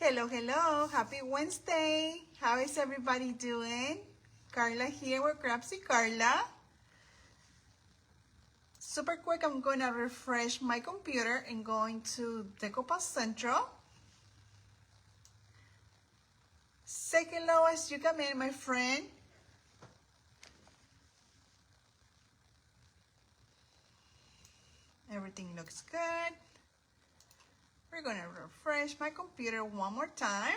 Hello, hello. Happy Wednesday. How is everybody doing? Carla here with Craftsy Carla. Super quick, I'm going to refresh my computer and going to Decopa Central. Say hello as you come in, my friend. Everything looks good. We're going to refresh my computer one more time.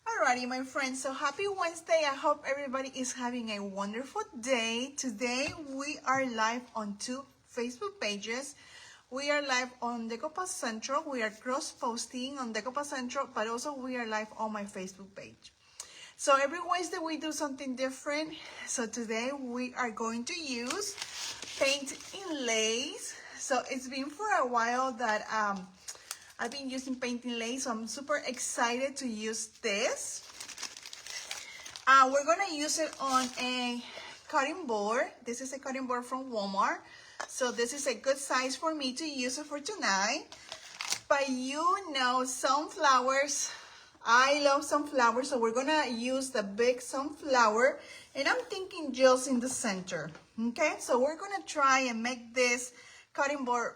Alrighty, my friends, so happy Wednesday. I hope everybody is having a wonderful day. Today, we are live on 2 Facebook pages. We are live on Decopa Central. We are cross-posting on Decopa Central, but also we are live on my Facebook page. So every Wednesday, we do something different. So today, we are going to use paint inlays. So it's been for a while that I've been using paint inlays, so I'm super excited to use this. We're gonna use it on a cutting board. This is a cutting board from Walmart. So this is a good size for me to use it for tonight. But you know, sunflowers, I love sunflowers, so we're gonna use the big sunflower, and I'm thinking just in the center, okay? So we're gonna try and make this cutting board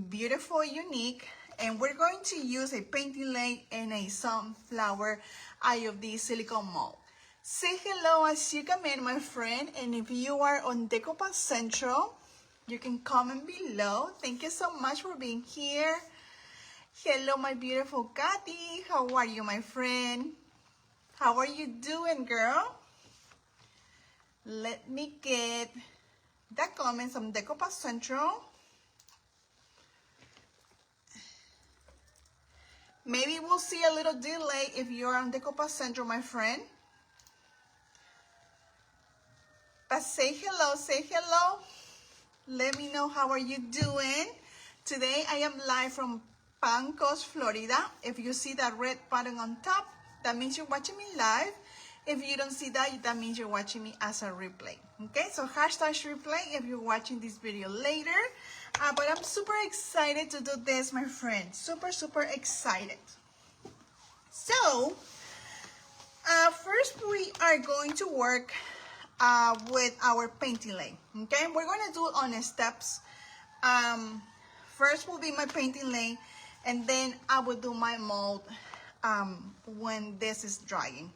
beautiful, unique, and we're going to use a paint inlay and a sunflower IOD silicone mold. Say hello as you come in, my friend, and if you are on Decopa Central, you can comment below. Thank you so much for being here. Hello, my beautiful Kathy. How are you, my friend? How are you doing, girl? Let me get the comments on Decopa Central. Maybe we'll see a little delay if you're on Decopa Central, my friend. But say hello, say hello. Let me know how are you doing. Today I am live from Palm Coast, Florida. If you see that red button on top, that means you're watching me live. If you don't see that, that means you're watching me as a replay. Okay, so hashtag replay if you're watching this video later. But I'm super excited to do this, my friend. Super, super excited. So, first we are going to work with our paint inlay. Okay, we're going to do it on steps. First will be my paint inlay, and then I will do my mold when this is drying.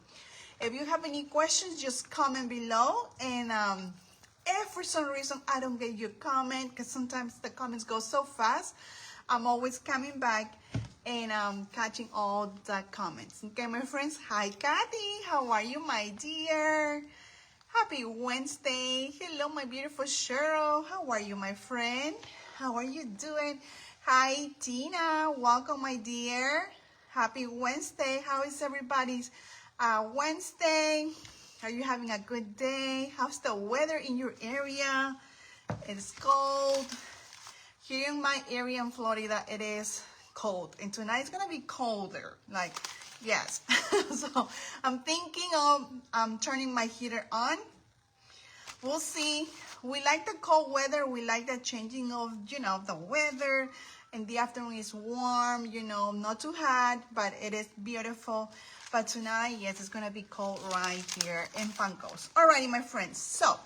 If you have any questions, just comment below, and if for some reason I don't get your comment, because sometimes the comments go so fast, I'm always coming back and catching all the comments. Okay, my friends. Hi, Kathy. How are you, my dear? Happy Wednesday. Hello, my beautiful Cheryl. How are you, my friend? How are you doing? Hi, Tina. Welcome, my dear. Happy Wednesday. How is everybody's Wednesday? Are you having a good day? How's the weather in your area? It's cold. Here in my area in Florida, it is cold. And tonight it's gonna be colder. Like, yes. So I'm thinking of turning my heater on. We'll see. We like the cold weather. We like the changing of, you know, the weather. In the afternoon is warm, you know, not too hot, but it is beautiful. But tonight, yes, it's gonna be cold right here in Palm Coast. Alrighty, my friends. So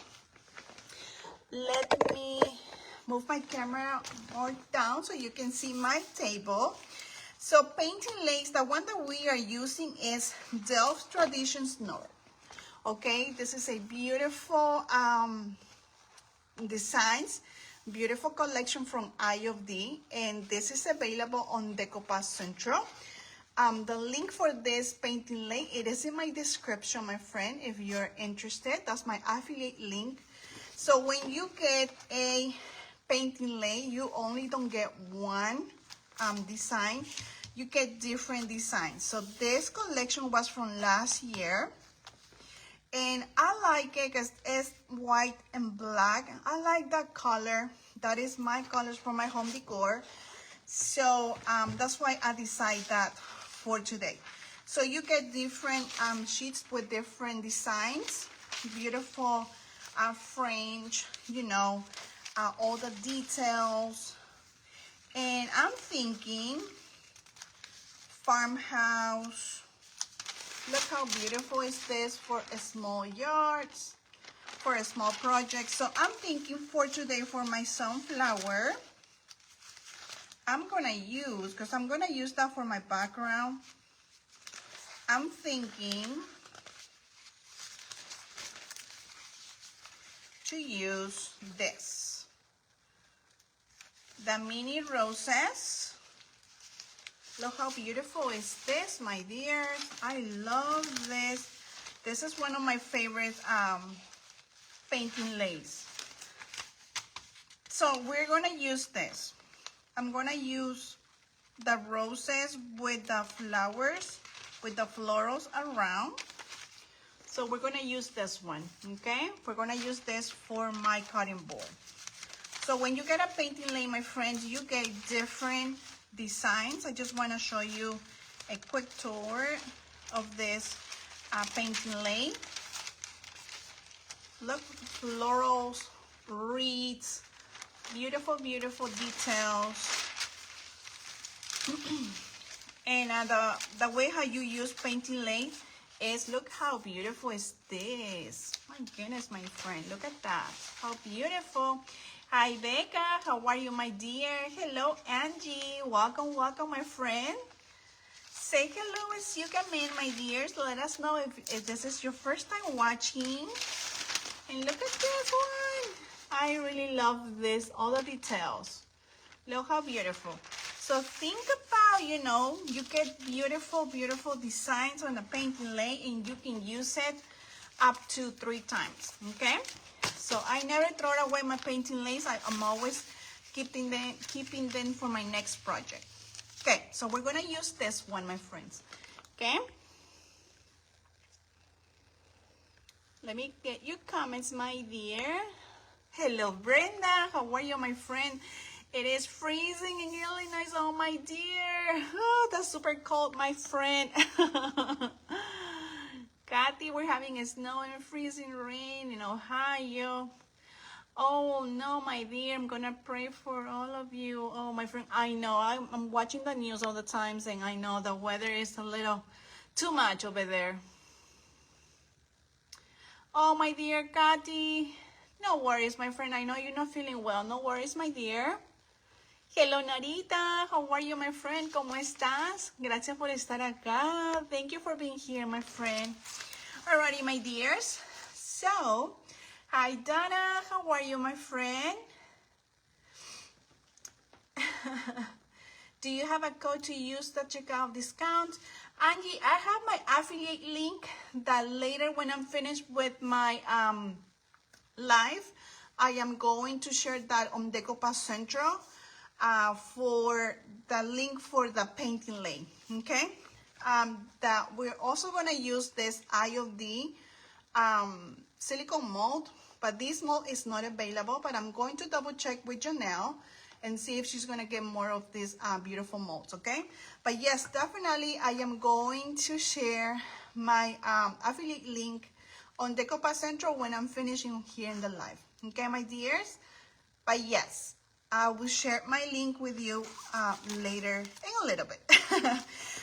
let me move my camera more down so you can see my table. So paint inlays, the one that we are using is Delft Tradition Snow. Okay, this is a beautiful designs, beautiful collection from IOD, and this is available on Decopa Central. The link for this paint inlay, it is in my description, my friend, if you're interested. That's my affiliate link. So when you get a paint inlay, you only don't get one design, you get different designs. So this collection was from last year, and I like it because it's white and black. I like that color. That is my colors for my home decor. So that's why I decided that for today. So you get different sheets with different designs, beautiful fringe, you know, all the details. And I'm thinking farmhouse. Look how beautiful is this for a small yards, for a small project. So I'm thinking for today for my sunflower, I'm gonna use, because I'm gonna use that for my background, I'm thinking to use this, the mini roses. Look how beautiful is this, my dears. I love this. This is one of my favorite painting lace. So we're gonna use this. I'm gonna use the roses with the flowers, with the florals around. So we're gonna use this one, okay? We're gonna use this for my cutting board. So when you get a painting lay, my friends, you get different designs. I just wanna show you a quick tour of this painting lay. Look, florals, reeds, beautiful, beautiful details. And the way how you use painting lay is, look how beautiful is this. My goodness, my friend, look at that. How beautiful. Hi, Becca. How are you, my dear? Hello, Angie. Welcome, welcome, my friend. Say hello as you come in, my dears. Let us know if this is your first time watching. And look at this one. I really love this, all the details. Look how beautiful. So think about, you know, you get beautiful, beautiful designs on the painting lay, and you can use it up to 3 times, okay? So I never throw away my painting lays. I'm always keeping them for my next project. Okay, so we're gonna use this one, my friends, okay? Let me get your comments, my dear. Hello, Brenda. How are you, my friend? It is freezing in Illinois. Oh, my dear. Oh, that's super cold, my friend. Kathy, we're having a snow and freezing rain in Ohio. Oh, no, my dear. I'm going to pray for all of you. Oh, my friend, I know. I'm watching the news all the time, and I know the weather is a little too much over there. Oh, my dear Kathy. No worries, my friend. I know you're not feeling well. No worries, my dear. Hello, Narita. How are you, my friend? ¿Cómo estás? Gracias por estar acá. Thank you for being here, my friend. Alrighty, my dears. So, hi, Donna. How are you, my friend? Do you have a code to use the checkout discount? Angie, I have my affiliate link that later when I'm finished with my live, I am going to share that on Decopa Central. For the link for the painting lay, okay? That we're also gonna use this IOD silicone mold, but this mold is not available, but I'm going to double check with Janelle and see if she's gonna get more of these beautiful molds, okay? But yes, definitely I am going to share my affiliate link on Decopa Central when I'm finishing here in the live, okay, my dears? But yes, I will share my link with you later in a little bit.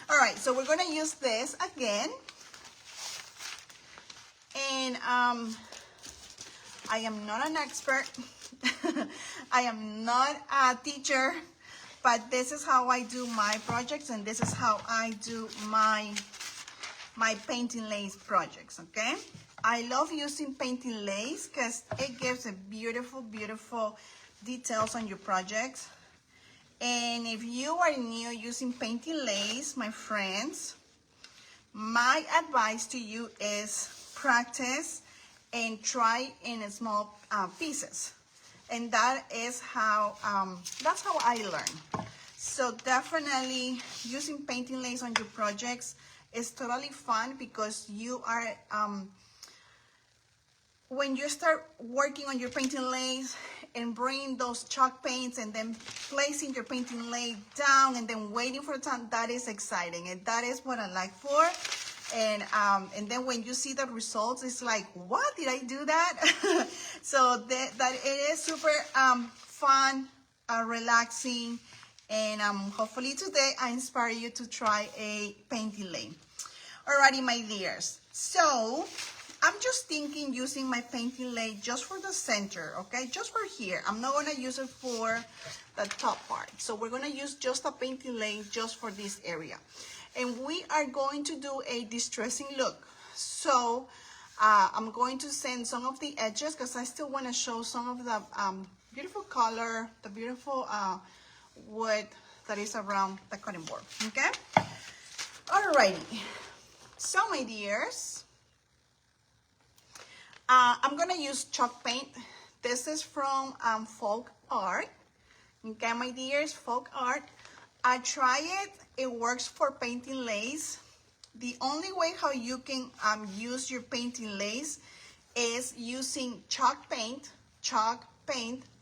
All right, so we're gonna use this again. And I am not an expert. I am not a teacher, but this is how I do my projects, and this is how I do my painting lace projects, okay? I love using painting lace because it gives a beautiful, beautiful details on your projects. And if you are new using painting lace, my friends, my advice to you is practice and try in small pieces. And that is how that's how I learn. So definitely using painting lace on your projects is totally fun, because you are when you start working on your painting lace and bringing those chalk paints and then placing your painting lace down and then waiting for time, that is exciting, and that is what I like for. And then when you see the results, it's like, what, did I do that? So that it is super fun, relaxing, And hopefully today I inspire you to try a paint inlay. Alrighty, my dears. So I'm just thinking using my paint inlay just for the center, okay? Just for here. I'm not gonna use it for the top part. So we're gonna use just a paint inlay just for this area. And we are going to do a distressing look. So I'm going to sand some of the edges because I still wanna show some of the beautiful color, the beautiful wood that is around the cutting board, okay? Alrighty, so my dears, I'm gonna use chalk paint. This is from Folk Art, okay, my dears, Folk Art. I try it, it works for painting lace. The only way how you can use your painting lace is using chalk paint,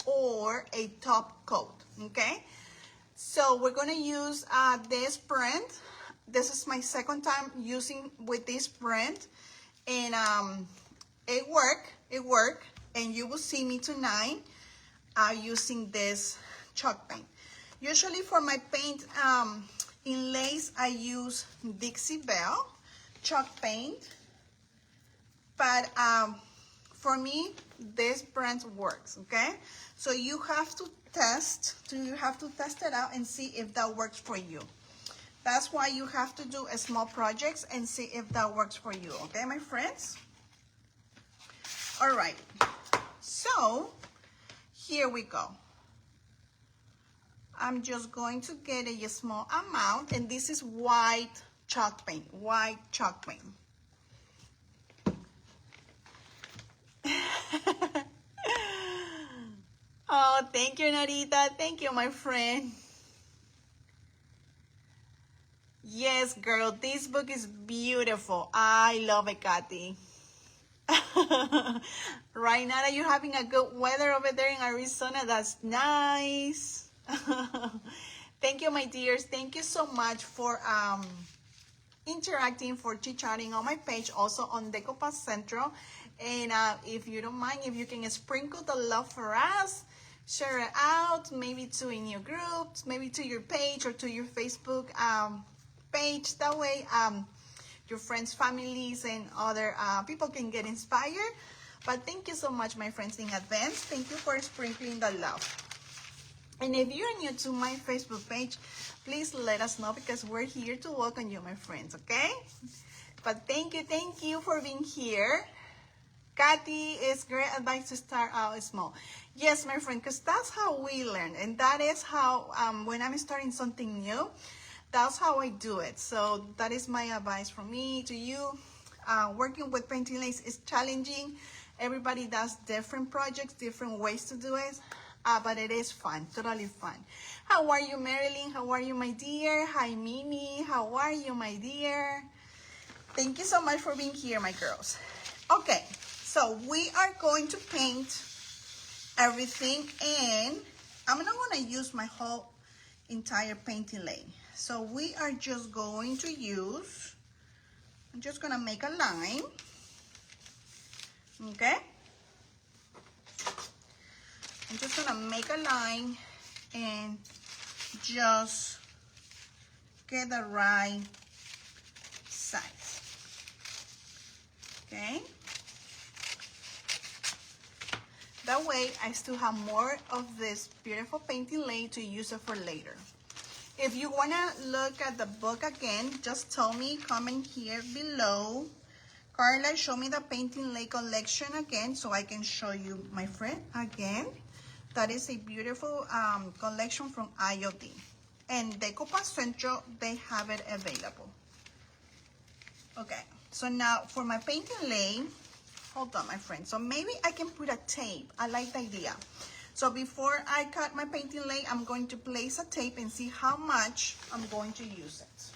or a top coat, okay? So we're gonna use this brand. This is my second time using with this brand, and it worked, and you will see me tonight using this chalk paint. Usually for my paint inlays, I use Dixie Belle chalk paint, but for me, this brand works, okay? So you have to test it out and see if that works for you. That's why you have to do small projects and see if that works for you, okay, my friends? All right, so here we go. I'm just going to get a small amount, and this is white chalk paint. Oh, thank you, Narita. Thank you, my friend. Yes, girl, this book is beautiful. I love it, Kathy. Right now that you're having a good weather over there in Arizona, that's nice. Thank you, my dears. Thank you so much for interacting, for chit-chatting on my page, also on Decopa Central. And if you don't mind, if you can sprinkle the love for us, share it out, maybe to in your groups, maybe to your page or to your Facebook page. That way your friends, families, and other people can get inspired. But thank you so much, my friends, in advance. Thank you for sprinkling the love. And if you're new to my Facebook page, please let us know, because we're here to welcome you, my friends, okay? But thank you for being here. Kathy, it's great advice to start out small. Yes, my friend, because that's how we learn. And that is how, when I'm starting something new, that's how I do it. So that is my advice from me to you. Working with painting lace is challenging. Everybody does different projects, different ways to do it. But it is fun, totally fun. How are you, Marilyn? How are you, my dear? Hi, Mimi. How are you, my dear? Thank you so much for being here, my girls. Okay, so we are going to paint everything, and I'm not going to use my whole entire painting lane. So we are just going to use, I'm just going to make a line, okay? I'm just gonna make a line and just get the right size, okay? That way I still have more of this beautiful painting lay to use it for later. If you wanna look at the book again, just tell me, comment here below. Carla, show me the painting lay collection again so I can show you, my friend, again. That is a beautiful collection from IOD. And Decopa Central, they have it available. Okay, so now for my painting lay, hold on, my friend. So maybe I can put a tape. I like the idea. So before I cut my painting lay, I'm going to place a tape and see how much I'm going to use it.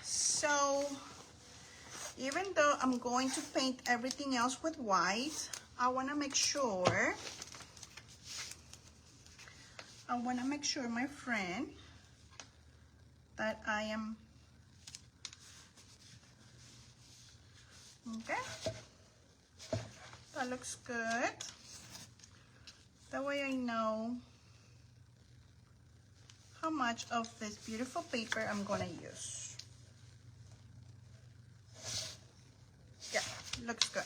So even though I'm going to paint everything else with white, I want to make sure, my friend, that I am, okay, that looks good. That way I know how much of this beautiful paper I'm gonna use. Yeah, looks good.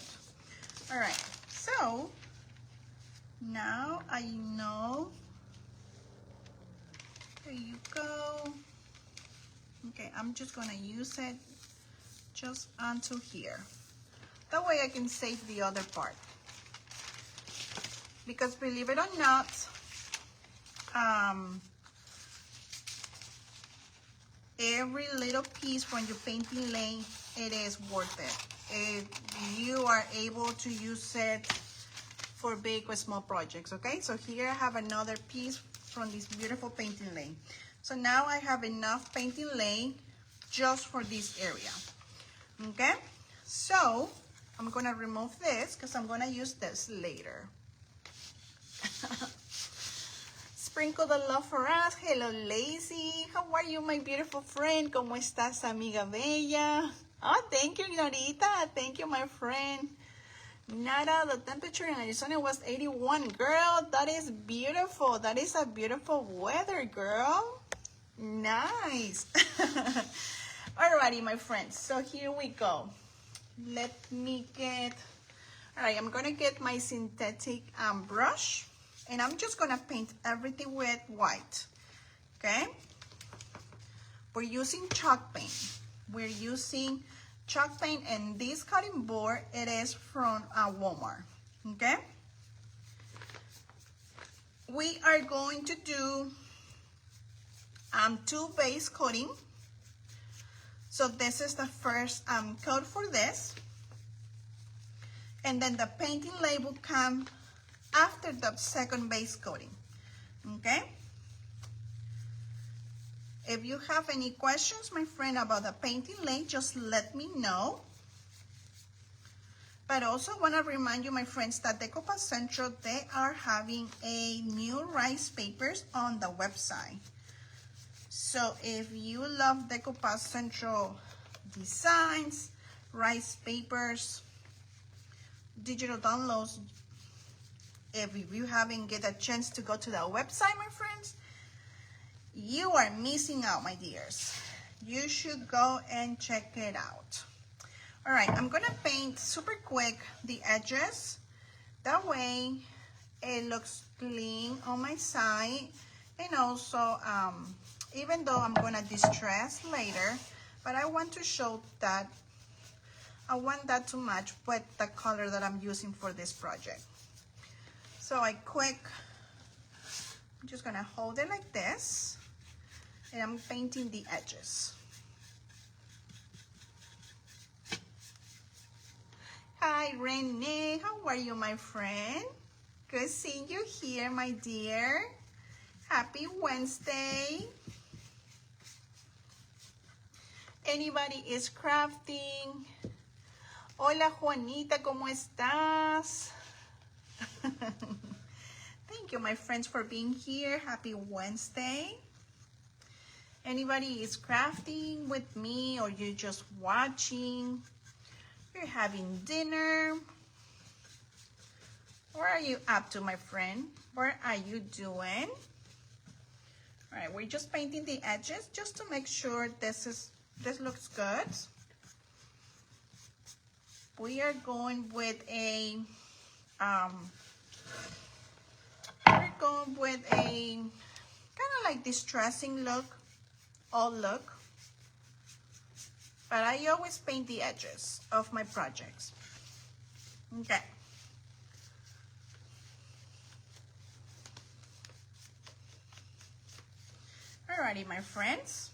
All right, so now I know. There you go. Okay, I'm just gonna use it just onto here. That way I can save the other part. Because believe it or not, every little piece from your painting lay, it is worth it. If you are able to use it for big or small projects, okay? So here I have another piece from this beautiful painting lay. So now I have enough painting lay just for this area, okay? So I'm gonna remove this because I'm gonna use this later. Sprinkle the love for us. Hello, Lazy. How are you, my beautiful friend? ¿Cómo estás, amiga bella? Oh, thank you, Norita. Thank you, my friend. Nada, the temperature in Arizona was 81. Girl, that is beautiful. That is a beautiful weather, girl. Nice. Alrighty, my friends. So here we go. Let me get... Alright, I'm going to get my synthetic brush. And I'm just gonna paint everything with white, okay? We're using chalk paint. We're using chalk paint, and this cutting board, it is from Walmart, okay? We are going to do 2 base coating. So this is the first coat for this. And then the painting label will come after the second base coating, okay? If you have any questions, my friend, about the painting lay, just let me know. But also want to remind you, my friends, that Decoupage Central, they are having a new rice papers on the website. So if you love Decoupage Central designs, rice papers, digital downloads, if you haven't get a chance to go to the website, my friends, you are missing out, my dears. You should go and check it out. All right, I'm gonna paint super quick the edges. That way it looks clean on my side. And also, even though I'm gonna distress later, but I want to show that I want that to match with the color that I'm using for this project. So I'm just gonna hold it like this, and I'm painting the edges. Hi, Renee, how are you, my friend? Good seeing you here, my dear. Happy Wednesday. Anybody is crafting? Hola, Juanita, ¿cómo estás? Thank you, my friends, for being here. Happy Wednesday. Anybody is crafting with me, or you're just watching? You're having dinner? What are you up to, my friend? What are you doing? All right, we're just painting the edges just to make sure this looks good. We are going with a kind of like distressing look, old look. But I always paint the edges of my projects. Okay. Alrighty, my friends.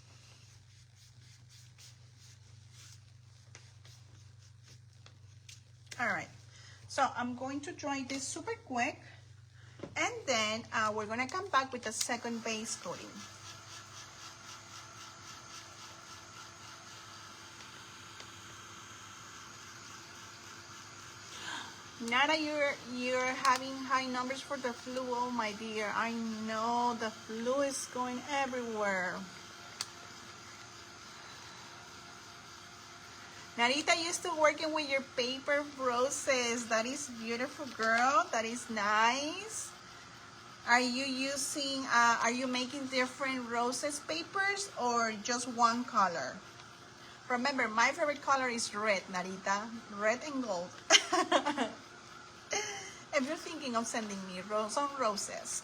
All right, so I'm going to dry this super quick, and then we're gonna come back with the second base coating. Nada, you're having high numbers for the flu. Oh my dear, I know the flu is going everywhere. Narita used to working with your paper roses. That is beautiful, girl. That is nice. Are you using, are you making different roses papers or just one color? Remember, my favorite color is red, Narita. Red and gold. If you're thinking of sending me some roses.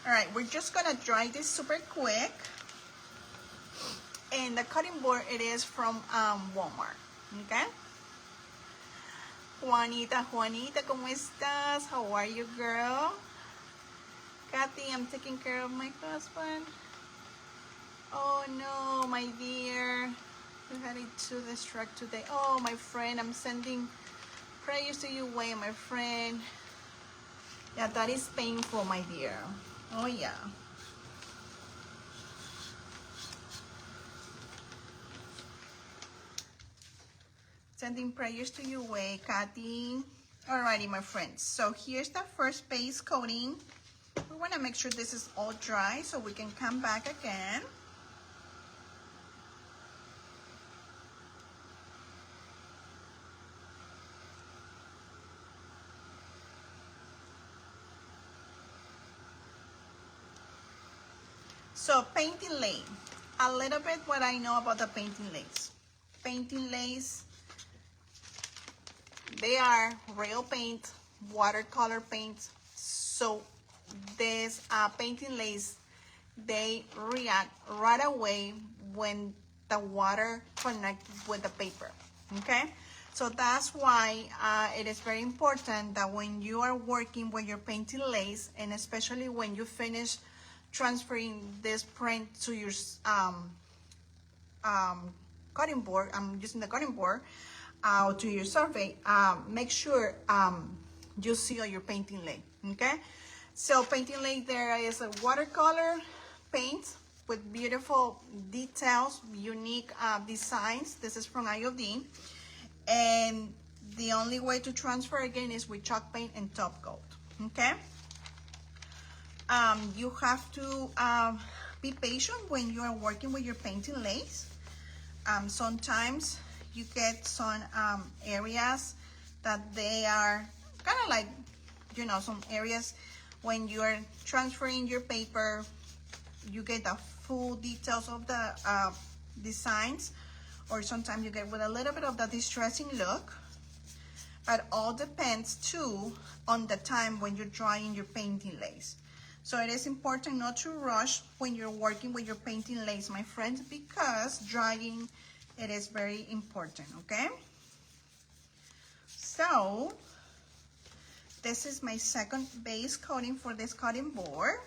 All right, we're just gonna dry this super quick. And the cutting board, it is from Walmart, okay? Juanita, ¿cómo estás? How are you, girl? Kathy, I'm taking care of my husband. Oh no, my dear. You had it too distracted today. Oh, my friend, I'm sending prayers to you way, my friend. Yeah, that is painful, my dear. Oh yeah. Sending prayers to you way, Kathy. Alrighty, my friends. So here's the first base coating. We want to make sure this is all dry so we can come back again. So painting lay. A little bit what I know about the painting lays. Painting lays, they are real paint, watercolor paint. So this painting lays, they react right away when the water connects with the paper, okay? So that's why it is very important that when you are working with your painting lays, and especially when you finish transferring this print to your cutting board, I'm using the cutting board, to your survey, make sure you seal your painting lay, okay? So painting lay, there is a watercolor paint with beautiful details, unique designs. This is from IOD. And the only way to transfer again is with chalk paint and top coat, okay? You have to be patient when you are working with your painting lays. Sometimes you get some areas that they are kind of like, you know, some areas when you are transferring your paper, you get the full details of the designs, or sometimes you get with a little bit of the distressing look. But all depends too on the time when you're drying your painting lays. So it is important not to rush when you're working with your painting lays, my friends, because drying, it is very important, okay? So this is my second base coating for this cutting board.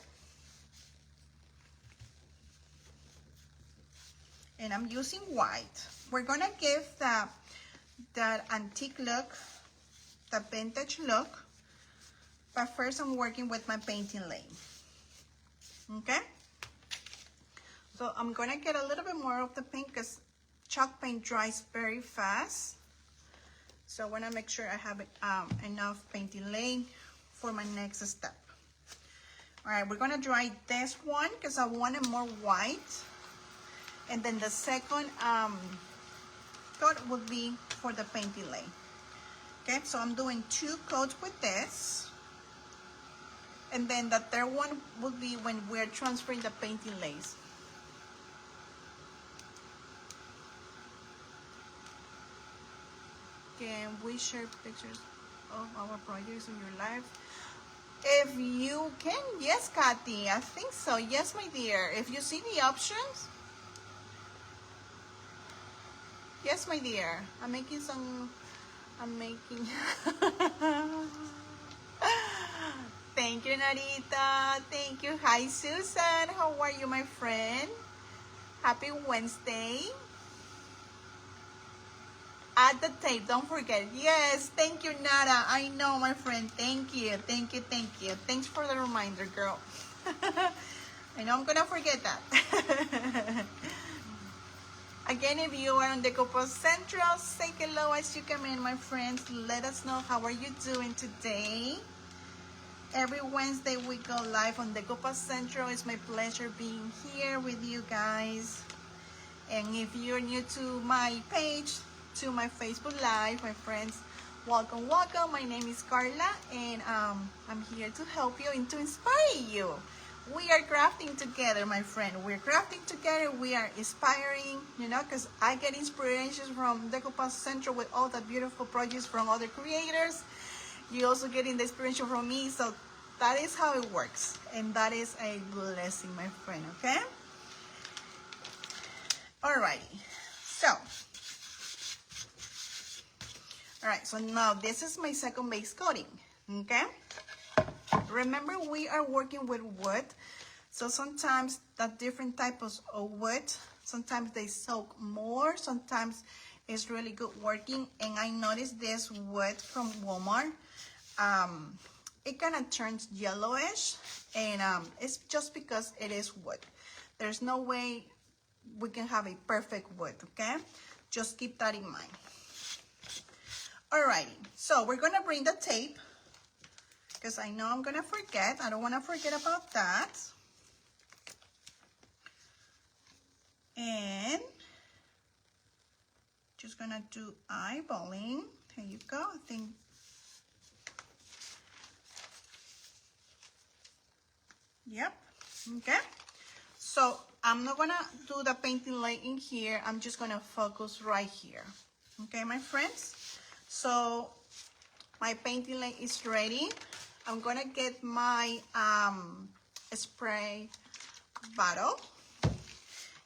And I'm using white. We're gonna give that antique look, the vintage look, but first I'm working with my painting lay, okay? So I'm gonna get a little bit more of the paint because chalk paint dries very fast. So I wanna make sure I have enough painting lay for my next step. All right, we're gonna dry this one because I want it more white. And then the second coat would be for the painting lay. Okay, so I'm doing 2 coats with this. And then the third one would be when we're transferring the painting lays. Can we share pictures of our projects in your life? If you can, yes, Kathy, I think so. Yes, my dear. If you see the options, yes, my dear. I'm making. Thank you, Narita. Thank you. Hi, Susan. How are you, my friend? Happy Wednesday. Add the tape, don't forget. Yes, thank you, Nara. I know, my friend. Thank you, thank you, thank you. Thanks for the reminder, girl. I know I'm gonna forget that. Again, if you are on Decopo Central, say hello as you come in, my friends. Let us know how are you doing today. Every Wednesday we go live on Decopo Central. It's my pleasure being here with you guys. And if you're new to my page, to my Facebook Live, my friends, Welcome, welcome. My name is Carla, and I'm here to help you and to inspire you. We are crafting together, my friend. We're crafting together. We are inspiring, you know, because I get inspirations from Decoupage Central with all the beautiful projects from other creators. You also getting the inspiration from me, so that is how it works, and that is a blessing, my friend. Okay. Alrighty. So. Alright, so now this is my second base coating, okay? Remember, we are working with wood, so sometimes the different types of wood, sometimes they soak more, sometimes it's really good working, and I noticed this wood from Walmart, it kind of turns yellowish, and it's just because it is wood. There's no way we can have a perfect wood, okay? Just keep that in mind. Alrighty, so we're gonna bring the tape because I know I'm gonna forget. I don't wanna forget about that. And just gonna do eyeballing. There you go. I think. Yep, okay. So I'm not gonna do the painting lay in here. I'm just gonna focus right here. Okay, my friends? So my painting lay is ready. I'm gonna get my spray bottle,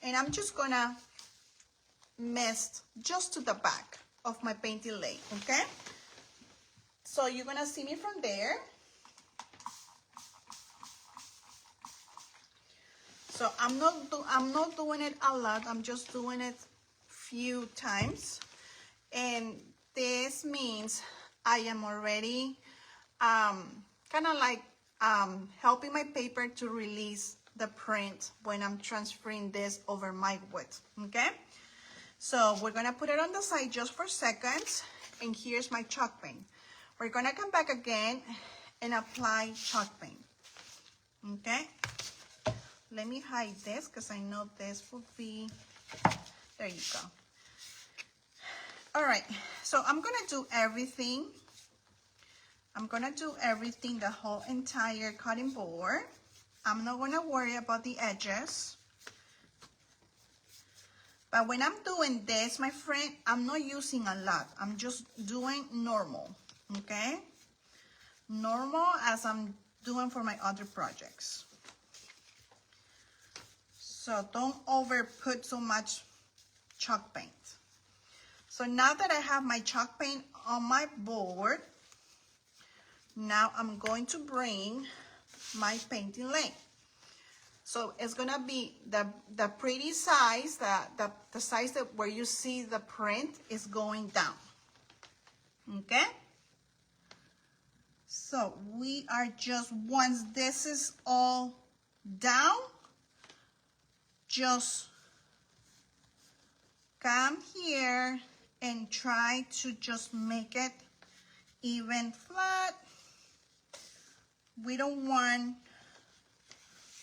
and I'm just gonna mist just to the back of my painting lay, okay? So you're gonna see me from there. So I'm not doing it a lot. I'm just doing it few times, and this means I am already kind of like helping my paper to release the print when I'm transferring this over my wood, okay? So we're gonna put it on the side just for seconds, and here's my chalk paint. We're gonna come back again and apply chalk paint, okay? Let me hide this because I know this will be, there you go. All right, so I'm gonna do everything. I'm gonna do everything, the whole entire cutting board. I'm not gonna worry about the edges. But when I'm doing this, my friend, I'm not using a lot. I'm just doing normal, okay? Normal as I'm doing for my other projects. So don't over put so much chalk paint. So now that I have my chalk paint on my board, now I'm going to bring my painting lay. So it's gonna be the pretty size, the size that where you see the print is going down, okay? So we are just, once this is all down, just come here and try to just make it even flat. We don't want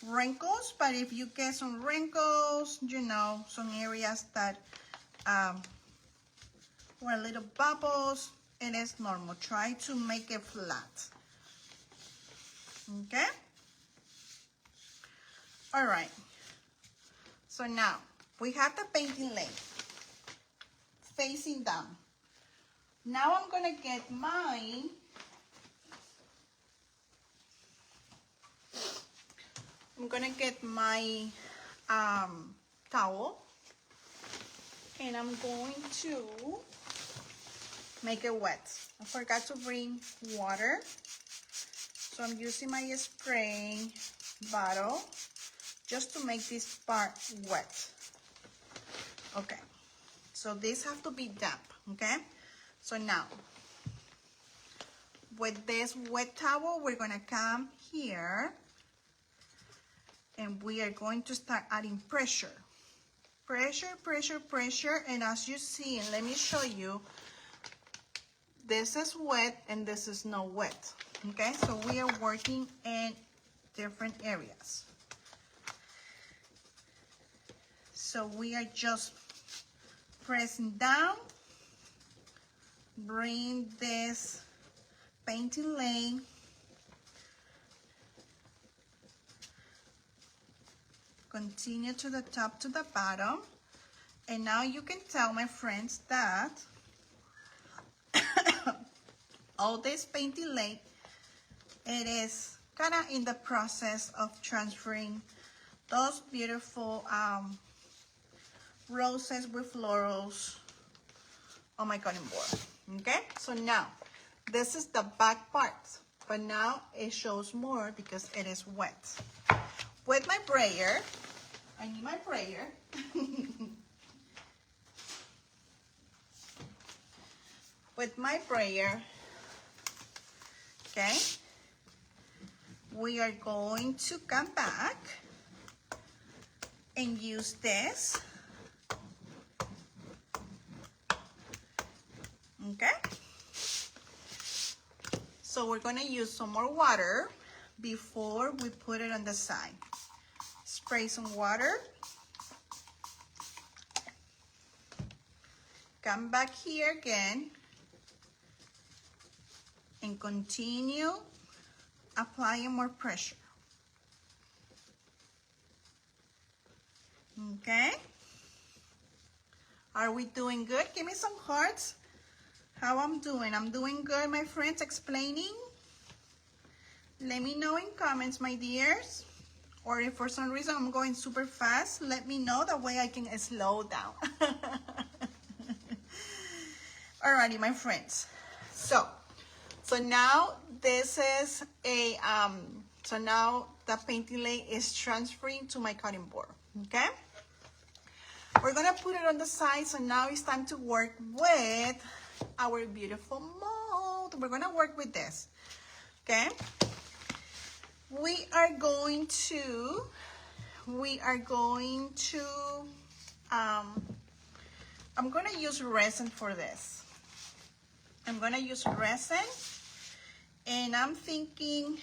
wrinkles, but if you get some wrinkles, you know, some areas that were little bubbles, it is normal. Try to make it flat, okay? All right, so now we have the painting lay facing down. Now I'm gonna get my towel, and I'm going to make it wet. I forgot to bring water, so I'm using my spray bottle just to make this part wet. Okay, so this have to be damp, okay? So now, with this wet towel, we're gonna come here, and we are going to start adding pressure. Pressure, pressure, pressure, and as you see, and let me show you, this is wet and this is not wet, okay? So we are working in different areas. So we are just pressing down bring this paint inlay continue to the top to the bottom, and now you can tell, my friends, that all this paint inlay, it is kind of in the process of transferring those beautiful roses with florals on my cutting board. Okay, so now this is the back part, but now it shows more because it is wet. With my brayer, I need my brayer. With my brayer, okay, we are going to come back and use this. Okay, so we're going to use some more water before we put it on the side. Spray some water. Come back here again and continue applying more pressure. Okay, are we doing good? Give me some hearts. How I'm doing? I'm doing good, my friends. Explaining. Let me know in comments, my dears. Or if for some reason I'm going super fast, let me know. That way I can slow down. Alrighty, my friends. So now this is a so now the paint inlay is transferring to my cutting board. Okay, we're gonna put it on the side. So now it's time to work with our beautiful mold. We're gonna work with this. Okay, we are going to I'm gonna use resin for this. I'm gonna use resin, and I was thinking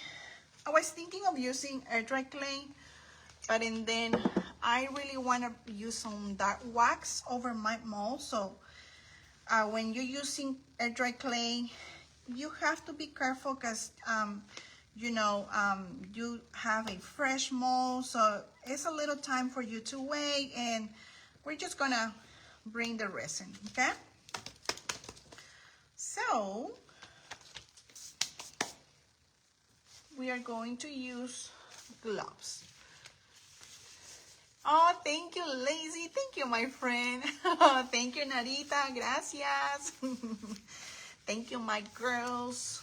of using air dry clay, but then I really want to use some dark wax over my mold. So when you're using air dry clay, you have to be careful because you know, you have a fresh mold, so it's a little time for you to wait, and we're just gonna bring the resin. Okay, so we are going to use gloves. Oh, thank you, Lazy. Thank you, my friend. Thank you, Narita. Gracias. Thank you, my girls.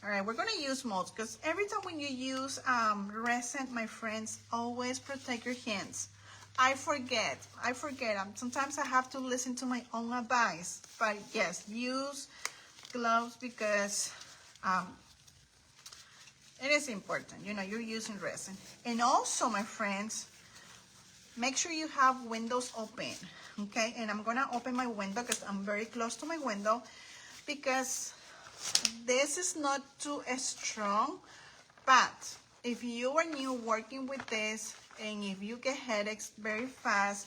All right, we're gonna use molds because every time when you use resin, my friends, always protect your hands. I forget. Sometimes I have to listen to my own advice, but yes, use gloves because it is important. You know, you're using resin. And also, my friends, make sure you have windows open, okay? And I'm gonna open my window because I'm very close to my window, because this is not too strong. But if you are new working with this, and if you get headaches very fast,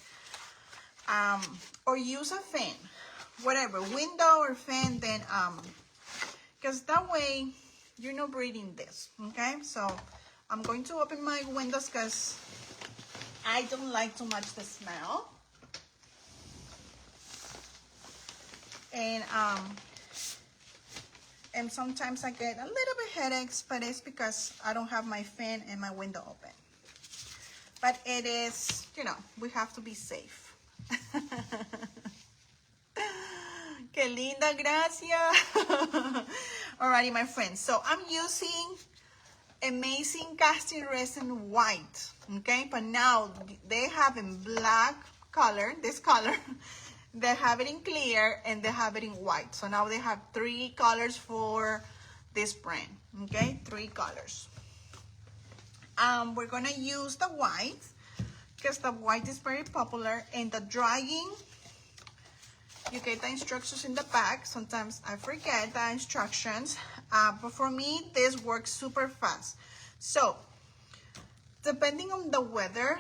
or use a fan, whatever, window or fan, then because that way you're not breathing this. Okay, so I'm going to open my windows because I don't like too much the smell. And sometimes I get a little bit headaches, but it's because I don't have my fan and my window open. But it is, you know, we have to be safe. Que linda, gracias. Alrighty, my friends. So I'm using Amazing Casting Resin White. Okay, but now they have in black color, this color. They have it in clear and they have it in white. So now they have 3 colors for this brand. Okay, 3 colors. We're gonna use the white because the white is very popular. And the drying, you get the instructions in the back. Sometimes I forget the instructions, but for me this works super fast. So depending on the weather,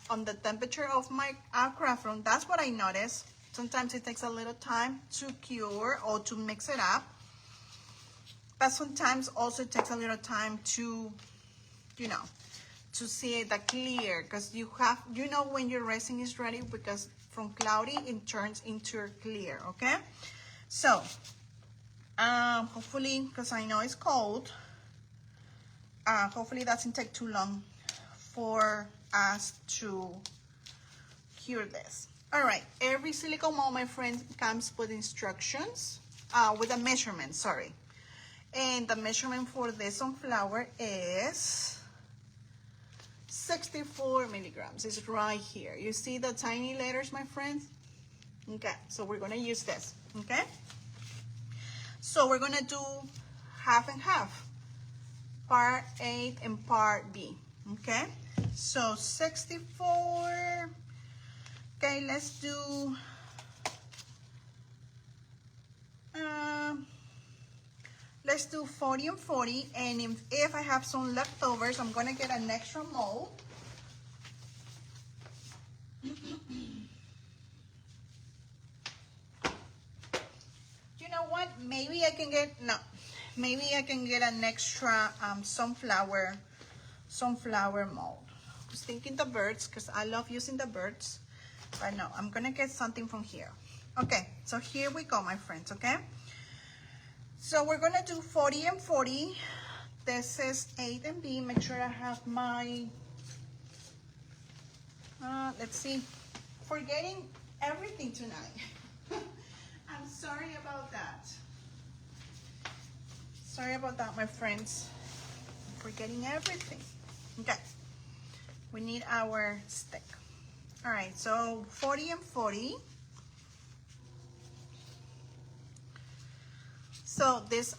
on the temperature of my craft room, that's what I noticed. Sometimes it takes a little time to cure or to mix it up. But sometimes also it takes a little time to, you know, to see the clear, because you have, you know, when your resin is ready, because from cloudy it turns into clear. Okay, so hopefully, because I know it's cold, hopefully it doesn't take too long for us to cure this. All right, every silicone mold, my friend, comes with instructions, with a measurement, sorry. And the measurement for this sunflower is 64 milligrams. It's right here. You see the tiny letters, my friends? Okay, so we're gonna use this, okay? So we're gonna do half and half, part A and part B, okay? So 64, okay, let's do, let's do 40 and 40, and if I have some leftovers, I'm gonna get an extra mold. You know what? Maybe I can get, no, maybe I can get an extra sunflower mold. I was thinking the birds, because I love using the birds, but no, I'm gonna get something from here. Okay, so here we go, my friends, okay? So we're gonna do 40 and 40. This is A and B. Make sure I have my, let's see, forgetting everything tonight. I'm sorry about that. Sorry about that, my friends. Forgetting everything. Okay, we need our stick. All right, so 40 and 40. So this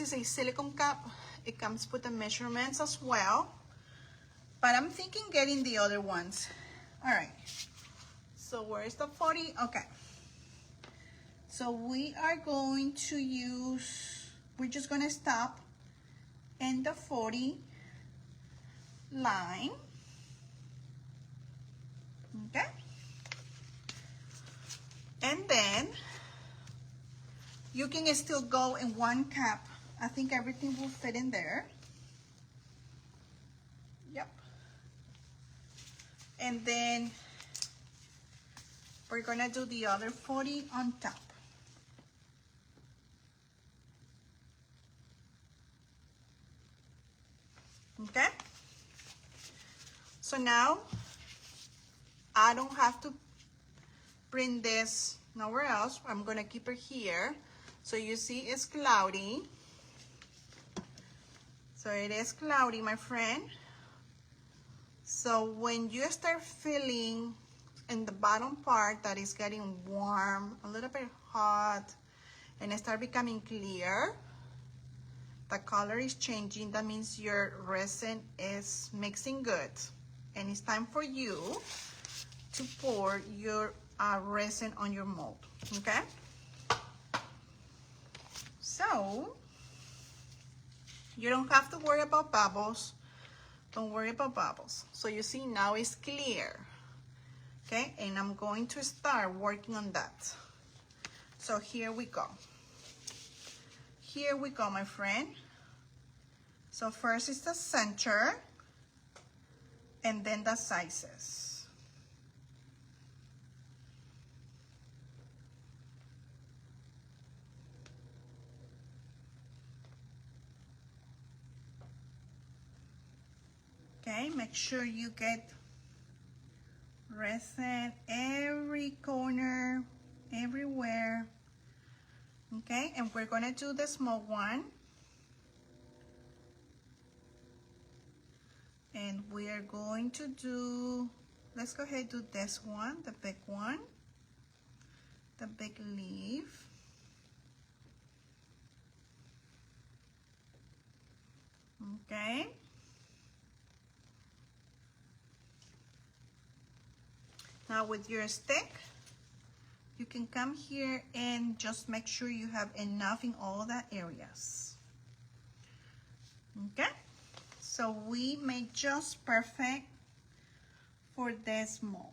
is a silicone cup. It comes with the measurements as well, but I'm thinking getting the other ones. All right, so where is the 40? Okay, so we are going to use, we're just gonna stop in the 40 line, okay? And then you can still go in one cup. I think everything will fit in there. Yep. And then we're gonna do the other 40 on top. Okay? So now I don't have to print this nowhere else. I'm gonna keep it here. So you see it's cloudy. So it is cloudy, my friend. So when you start feeling in the bottom part that is getting warm, a little bit hot, and it start becoming clear, the color is changing, that means your resin is mixing good. And it's time for you to pour your resin on your mold, okay? So you don't have to worry about bubbles. Don't worry about bubbles. So you see now it's clear, okay? And I'm going to start working on that. So here we go. Here we go, my friend. So first is the center, and then the sizes. Okay, make sure you get resin every corner, everywhere. Okay, and we're gonna do the small one. And we are going to do, let's go ahead and do this one, the big one, the big leaf. Okay. Now with your stick, you can come here and just make sure you have enough in all the areas. Okay, so we made just perfect for this mold.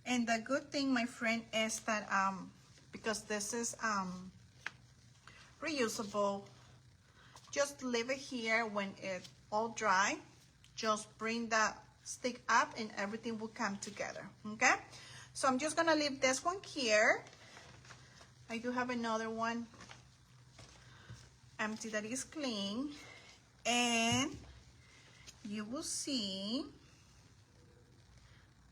And the good thing, my friend, is that because this is reusable, just leave it here. When it's all dry, just bring that stick up and everything will come together. Okay, so I'm just gonna leave this one here. I do have another one empty that is clean, and you will see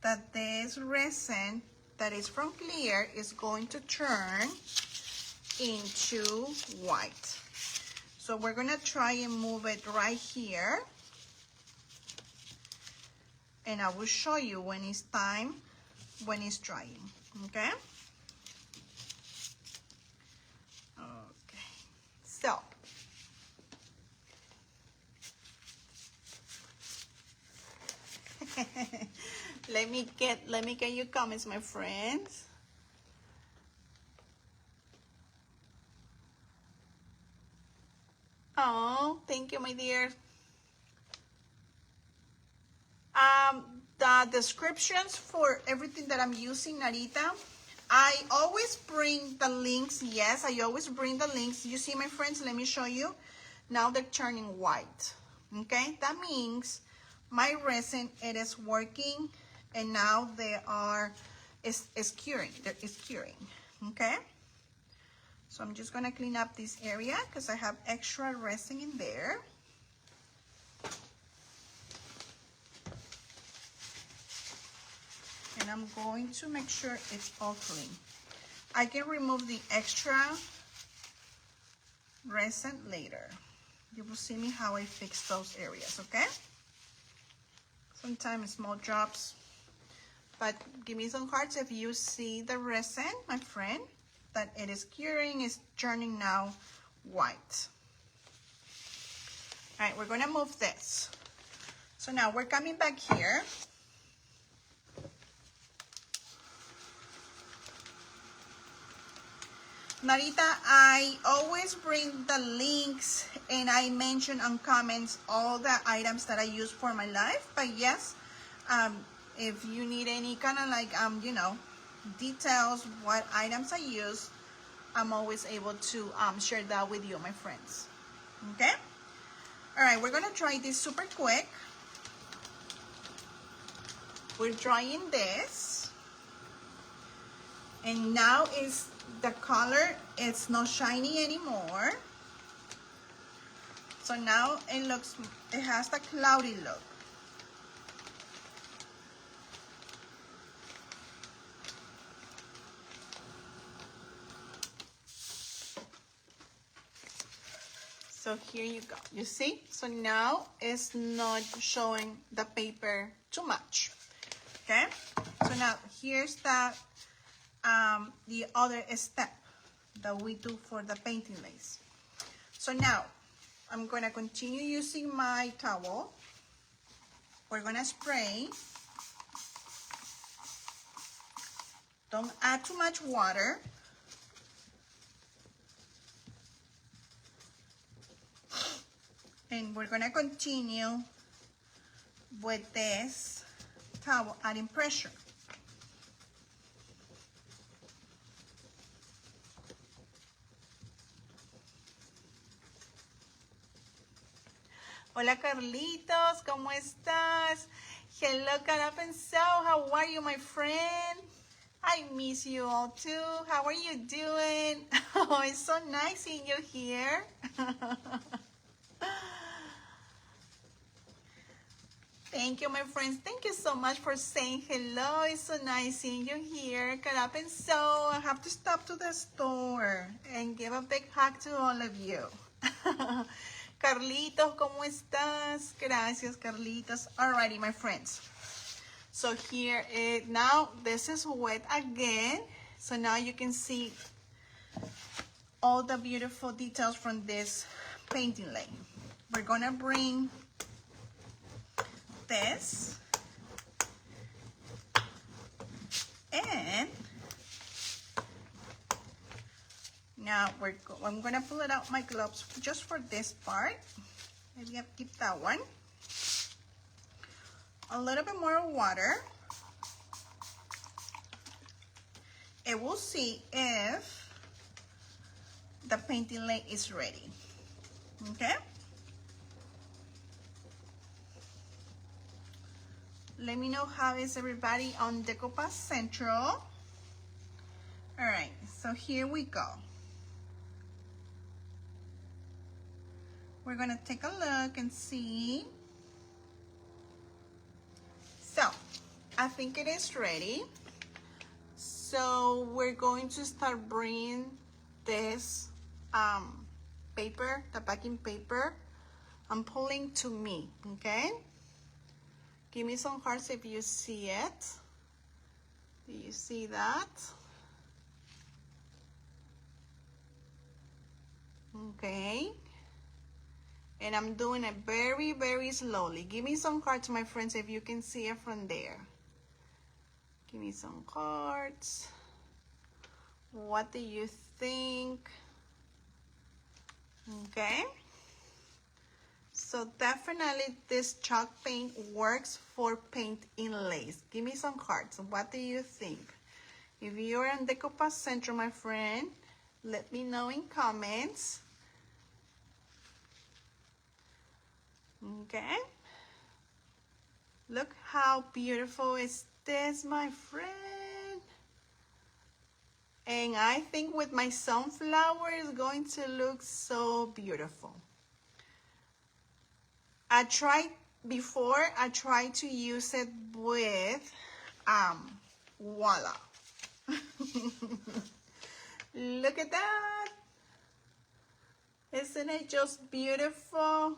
that this resin that is from clear is going to turn into white. So we're gonna try and move it right here, and I will show you when it's time, when it's drying. Okay, so let me get your comments, my friends. Oh, thank you, my dear. The descriptions for everything that I'm using, Narita, I always bring the links. Yes, I always bring the links. You see, my friends, let me show you. Now they're turning white. Okay, that means my resin, it is working, and now they are, it's curing. It's curing. Okay, so I'm just gonna clean up this area because I have extra resin in there. And I'm going to make sure it's all clean. I can remove the extra resin later. You will see me how I fix those areas, okay? Sometimes small drops, but give me some hearts if you see the resin, my friend, that it is curing, is turning now white. All right, we're gonna move this. So now we're coming back here. Narita, I always bring the links and I mention on comments all the items that I use for my life. But yes, if you need any kind of like, you know, details, what items I use, I'm always able to share that with you, my friends. Okay? All right, we're gonna try this super quick. We're drying this. And now is the color, it's not shiny anymore. So now it looks, it has the cloudy look. So here you go, you see? So now it's not showing the paper too much, okay? So now here's the other step that we do for the painting lace. So now I'm gonna continue using my towel. We're gonna spray. Don't add too much water. And we're gonna continue with this towel, adding pressure. Hola Carlitos, ¿cómo estás? Hello Carapenso, how are you, my friend? I miss you all too. How are you doing? Oh, it's so nice seeing you here. Thank you, my friends. Thank you so much for saying hello. It's so nice seeing you here. Carapenso, I have to stop to the store and give a big hug to all of you. Carlitos, ¿cómo estás? Gracias, Carlitos. Alrighty, my friends. So here, now this is wet again. So now you can see all the beautiful details from this painting lane. We're gonna bring this and now I'm gonna pull it out my gloves just for this part. Maybe I'll keep that one. A little bit more water. and we'll see if the painting lay is ready. Okay? Let me know how is everybody on Decoupage Central. All right, so here we go. We're gonna take a look and see. So, I think it is ready. So we're going to start bringing this paper, the backing paper. I'm pulling to me, okay? Give me some hearts if you see it. Do you see that? Okay. And I'm doing it very, very slowly. Give me some hearts, my friends, if you can see it from there. Give me some hearts. What do you think? Okay. So definitely this chalk paint works for paint inlays. Give me some hearts. What do you think? If you're on Decoupage Central, my friend, let me know in comments. Okay. Look how beautiful is this, my friend. And I think with my sunflower it's going to look so beautiful. I tried to use it with voila. Look at that. Isn't it just beautiful?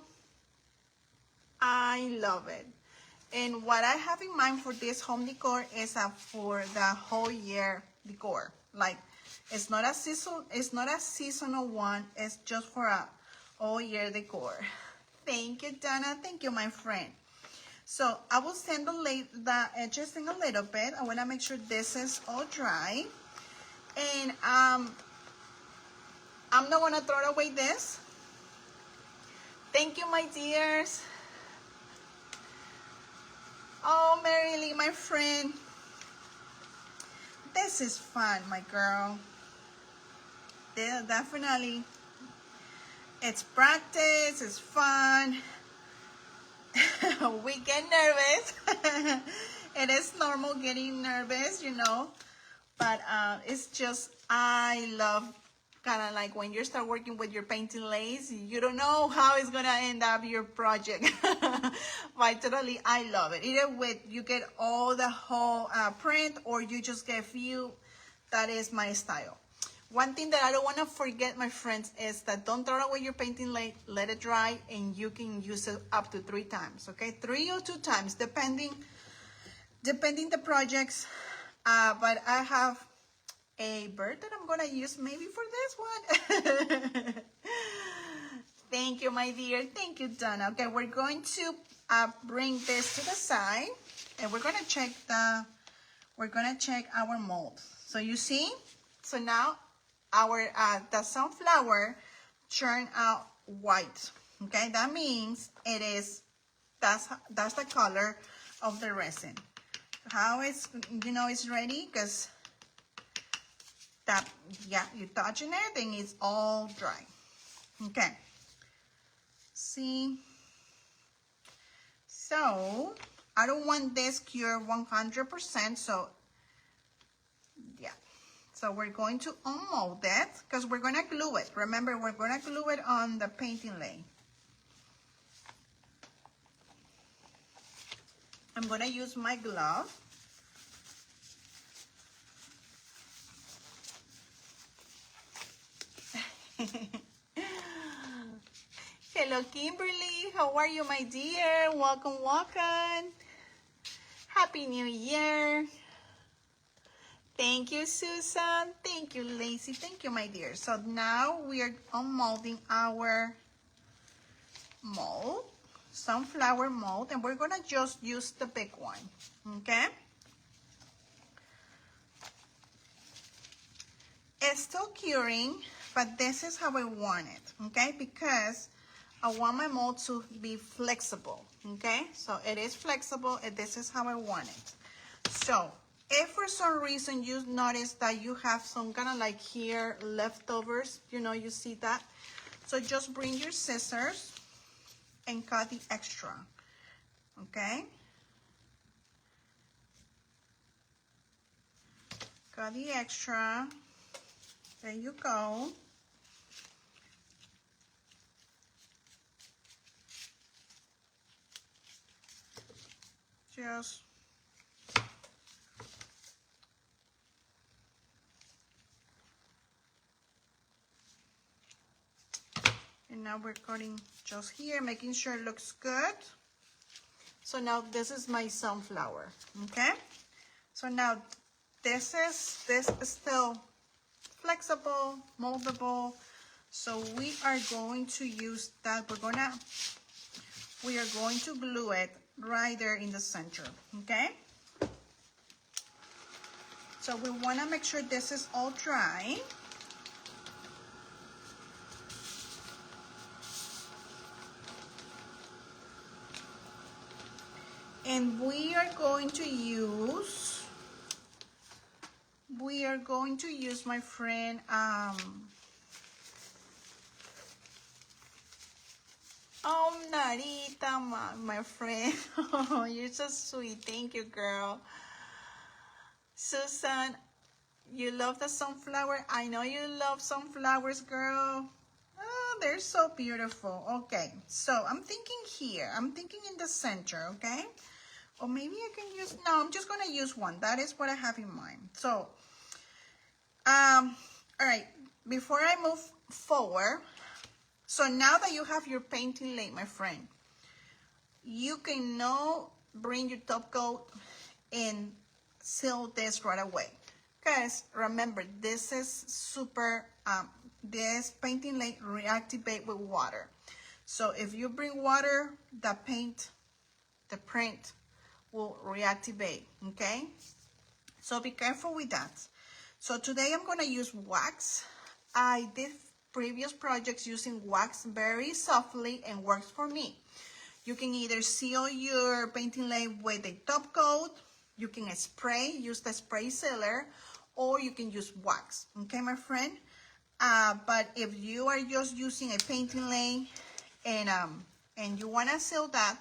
I love it. And what I have in mind for this home decor is for the whole year decor. Like it's not a seasonal one, it's just for a all year decor. Thank you, Donna. Thank you, my friend. So I will sand the edges in a little bit. I want to make sure this is all dry. And I'm not going to throw away this. Thank you, my dears. Oh, Mary Lee, my friend. This is fun, my girl. Definitely. It's practice, it's fun. We get nervous. It is normal getting nervous, you know. But it's just, I love kind of like when you start working with your painting lace, you don't know how it's gonna end up your project. But totally, I love it. Either with you get all the whole print or you just get a few. That is my style. One thing that I don't want to forget, my friends, is that don't throw away your painting lace. Let it dry, and you can use it up to 3 times. Okay, 3 or 2 times, depending the projects. But I have a bird that I'm gonna use maybe for this one. Thank you, my dear. Thank you, Donna. Okay, we're going to bring this to the side, and we're gonna check our mold. So you see, so now our the sunflower turned out white. Okay, that means that's the color of the resin. How it's, you know, it's ready because that, yeah, you're touching it and it's all dry. Okay, see, so I don't want this cured 100%, so yeah, so we're going to unmold it because we're going to glue it. Remember, we're going to glue it on the painting lay. I'm going to use my glove. Hello, Kimberly. How are you, my dear? Welcome, welcome. Happy New Year. Thank you, Susan. Thank you, Lacey. Thank you, my dear. So now we are unmolding our mold, sunflower mold, and we're gonna just use the big one, okay? It's still curing, but this is how I want it, okay? Because I want my mold to be flexible, okay? So it is flexible, and this is how I want it. So If for some reason you notice that you have some kind of like here leftovers, you know, you see that, so just bring your scissors and cut the extra, okay? Cut the extra. There you go. Just and now we're cutting just here, making sure it looks good. So now this is my sunflower, okay? So now this is still flexible, moldable. So we are going to use that. We are going to glue it right there in the center, okay? So we want to make sure this is all dry. And we are going to use, my friend, oh, Narita, my friend. Oh, you're so sweet. Thank you, girl. Susan, you love the sunflower. I know you love sunflowers, girl. Oh, they're so beautiful. Okay, so I'm thinking here. I'm thinking in the center, okay? Or maybe I can use, no, I'm just gonna use one. That is what I have in mind. So, all right, before I move forward, so now that you have your painting laid, my friend, you can now bring your top coat and seal this right away. Because remember, this is super, this painting laid reactivate with water. So if you bring water, the print will reactivate, okay? So be careful with that. So today I'm gonna use wax. I did previous projects using wax very softly and works for me. You can either seal your painting laid with a top coat, you can use the spray sealer, or you can use wax, okay, my friend? But if you are just using a painting laid and you wanna seal that,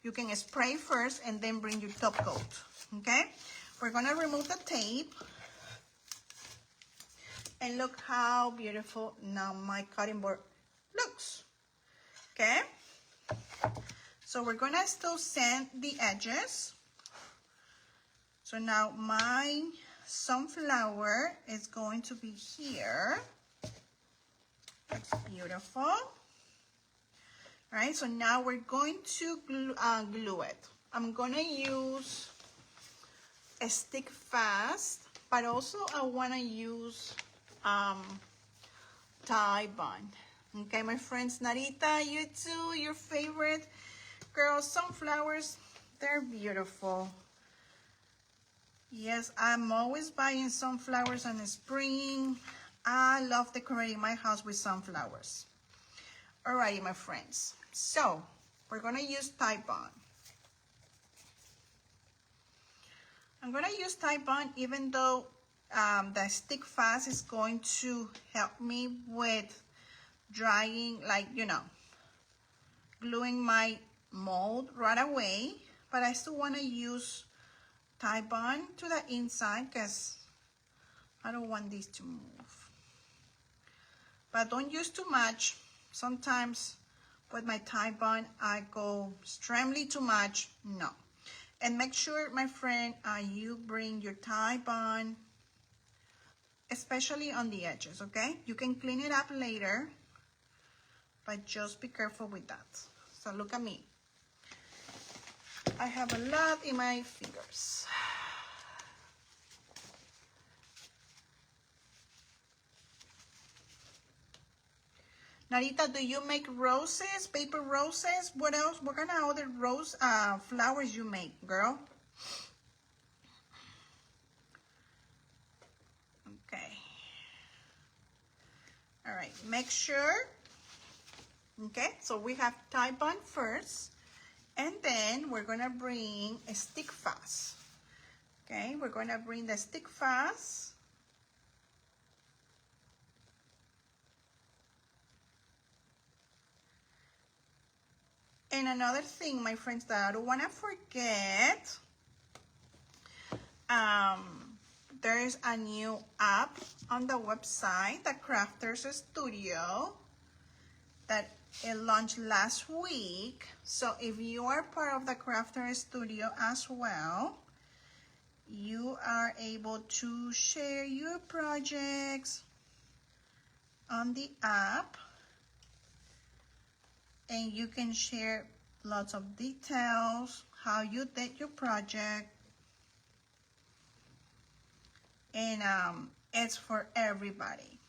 you can spray first and then bring your top coat, okay? We're gonna remove the tape. And look how beautiful now my cutting board looks, okay? So we're gonna still sand the edges. So now my sunflower is going to be here. That's beautiful. All right, so now we're going to glue it. I'm gonna use a stick fast, but also I wanna use tie bond. Okay, my friends, Narita, you too, your favorite girl, sunflowers, they're beautiful. Yes, I'm always buying sunflowers in the spring. I love decorating my house with sunflowers. Alrighty, my friends, so we're gonna use tie bond. I'm gonna use tie bond even though the stick fast is going to help me with drying, like, you know, gluing my mold right away, but I still want to use tie bond to the inside because I don't want these to move. But don't use too much. Sometimes with my tie bond I go extremely too much. No. And make sure, my friend, you bring your tie bond, especially on the edges, okay? You can clean it up later, but just be careful with that. So look at me. I have a lot in my fingers. Narita, do you make roses, paper roses? What else? What kind of other rose flowers you make, girl? Okay. All right, make sure. Okay, so we have tie bond first, and then we're gonna bring a stick fast. Okay, we're going to bring the stick fast. And another thing, my friends, that I don't want to forget, there's a new app on the website, the Crafters Studio, that it launched last week. So if you are part of the Crafters Studio as well, you are able to share your projects on the app, and you can share lots of details, how you did your project, and it's for everybody.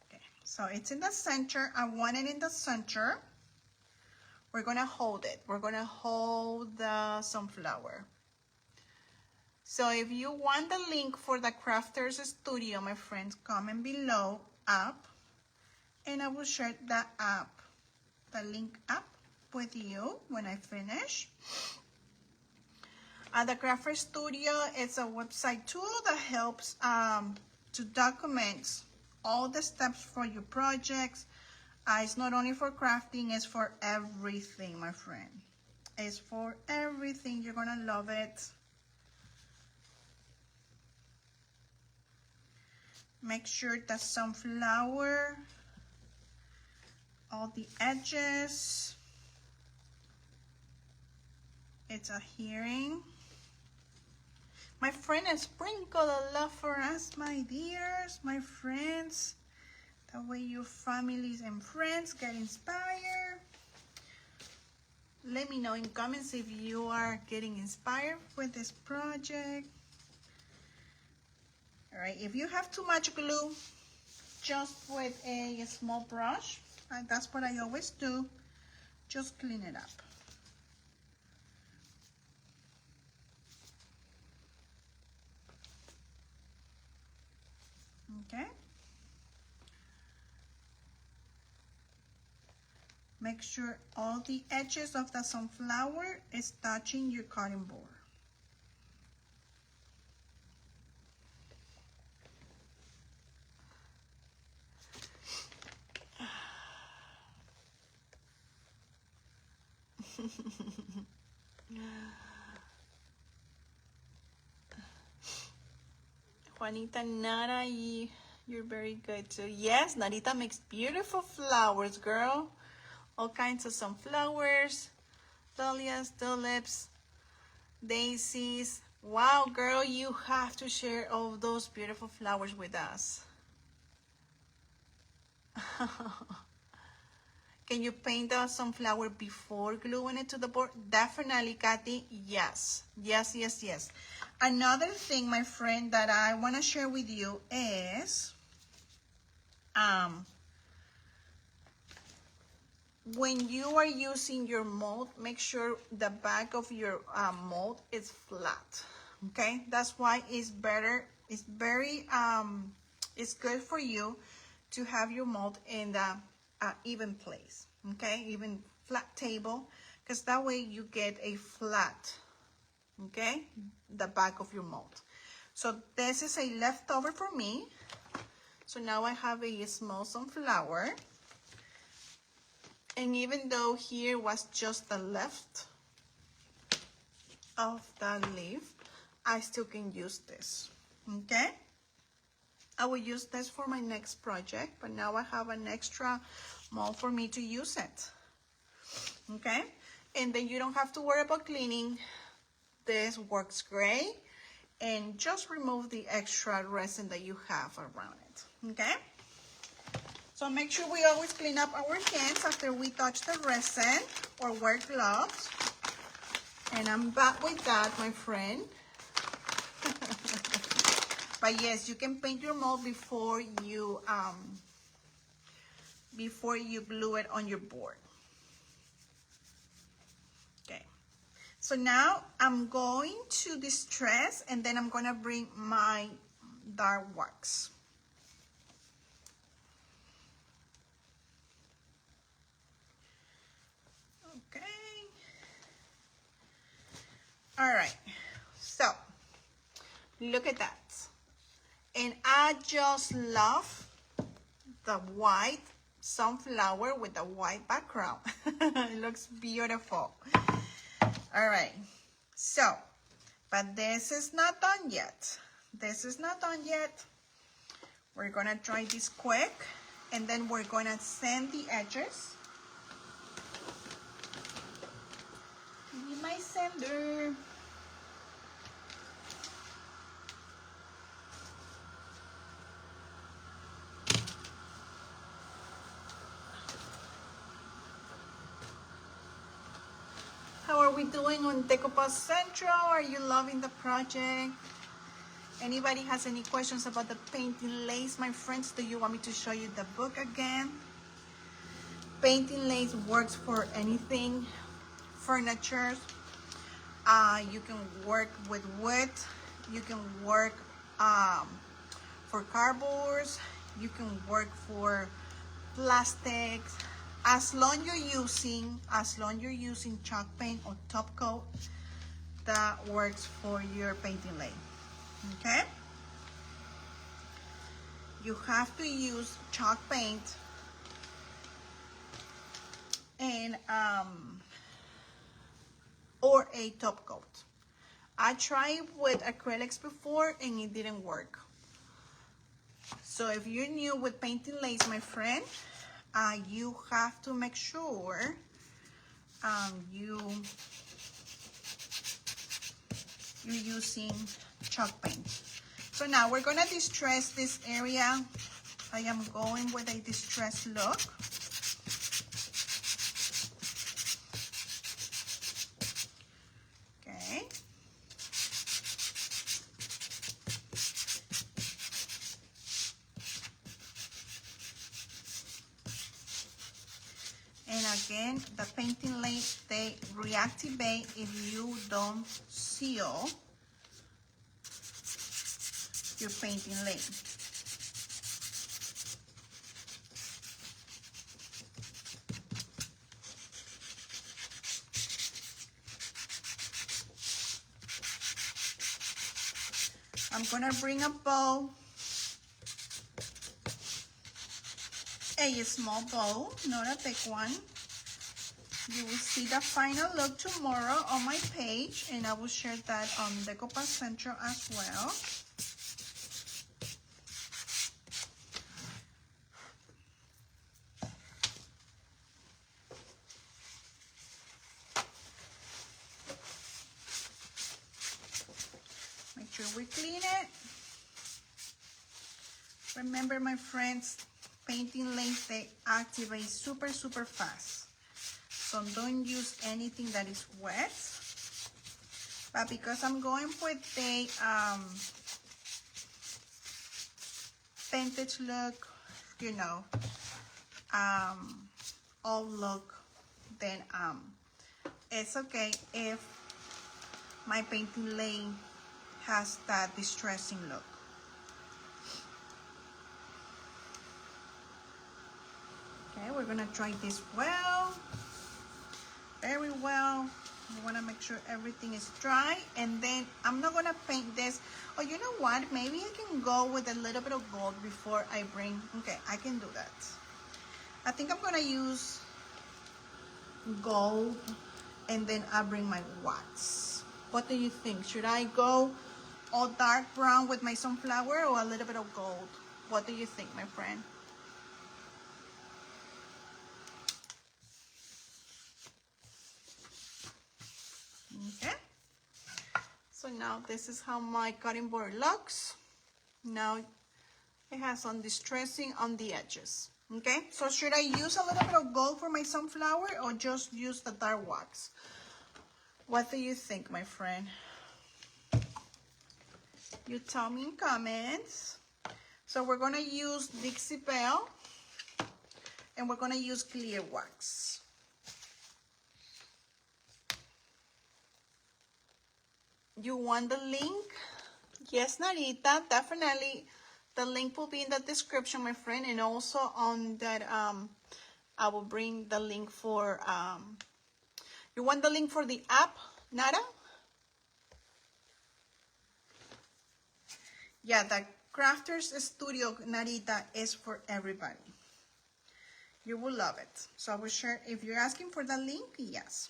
Okay, so it's in the center. I want it in the center. We're gonna hold it. We're gonna hold the sunflower. So if you want the link for the Crafters Studio, my friends, comment below app, and I will share the link up with you when I finish. The Crafters Studio is a website tool that helps to document all the steps for your projects. It's not only for crafting, it's for everything, my friend. It's for everything. You're gonna love it. Make sure the sunflower, all the edges, it's adhering. My friend, sprinkle the love for us, my dears, my friends. That way your families and friends get inspired. Let me know in comments if you are getting inspired with this project. All right, if you have too much glue, just with a small brush, that's what I always do, just clean it up. Okay. Make sure all the edges of the sunflower is touching your cutting board. Juanita, Nara, you're very good too. Yes, Narita makes beautiful flowers, girl. All kinds of sunflowers, dahlias, tulips, daisies. Wow, girl, you have to share all those beautiful flowers with us. Can you paint the sunflower before gluing it to the board? Definitely, Kathy. Yes. Yes, yes, yes. Another thing, my friend, that I want to share with you is when you are using your mold, make sure the back of your mold is flat. Okay? That's why it's better. It's very, it's good for you to have your mold in the even place, okay, even flat table, because that way you get a flat, okay, the back of your mold. So this is a leftover for me. So now I have a small sunflower, and even though here was just the left of the leaf, I still can use this, okay. I will use this for my next project, but now I have an extra mold for me to use it. Okay? And then you don't have to worry about cleaning. This works great. And just remove the extra resin that you have around it. Okay? So make sure we always clean up our hands after we touch the resin or wear gloves. And I'm back with that, my friend. But yes, you can paint your mold before you glue it on your board. Okay. So now I'm going to distress, and then I'm gonna bring my dark wax. Okay. All right. So, look at that. And I just love the white sunflower with the white background. It looks beautiful. All right, so, but this is not done yet. This is not done yet. We're gonna try this quick, and then we're gonna sand the edges. Give me my sander. How are we doing on Decopos Central? Are you loving the project? Anybody has any questions about the painting lace, my friends? Do you want me to show you the book again? Painting lace works for anything, furniture. You can work with wood. You can work for cardboards. You can work for plastics. As long you're using chalk paint or top coat, that works for your painting lace. Okay? You have to use chalk paint and or a top coat. I tried with acrylics before and it didn't work. So if you're new with painting lace, my friend, you have to make sure you're using chalk paint. So now we're gonna distress this area. I am going with a distress look. Okay. And again, the painting lace, they reactivate if you don't seal your painting lace. I'm gonna bring a bowl, a small bowl, not a big one. You will see the final look tomorrow on my page, and I will share that on Decopos Central as well. Make sure we clean it. Remember, my friends, painting lace, they activate super fast. So don't use anything that is wet. But because I'm going with a vintage look, you know, old look, then it's okay if my painting lace has that distressing look. Okay, we're gonna try this well, very well. You wanna make sure everything is dry, and then I'm not gonna paint this. Oh, you know what? Maybe I can go with a little bit of gold before I bring, okay, I can do that. I think I'm gonna use gold, and then I bring my wax. What do you think? Should I go all dark brown with my sunflower or a little bit of gold? What do you think, my friend? Okay, so now this is how my cutting board looks. Now it has some distressing on the edges. Okay, so should I use a little bit of gold for my sunflower or just use the dark wax? What do you think, my friend? You tell me in comments. So we're gonna use Dixie Belle, and we're gonna use clear wax. You want the link? Yes, Narita, definitely. The link will be in the description, my friend, and also on that I will bring the link for you want the link for the app, Nara? Yeah, the Crafters Studio Narita is for everybody. You will love it. So I will share, if you're asking for the link, yes.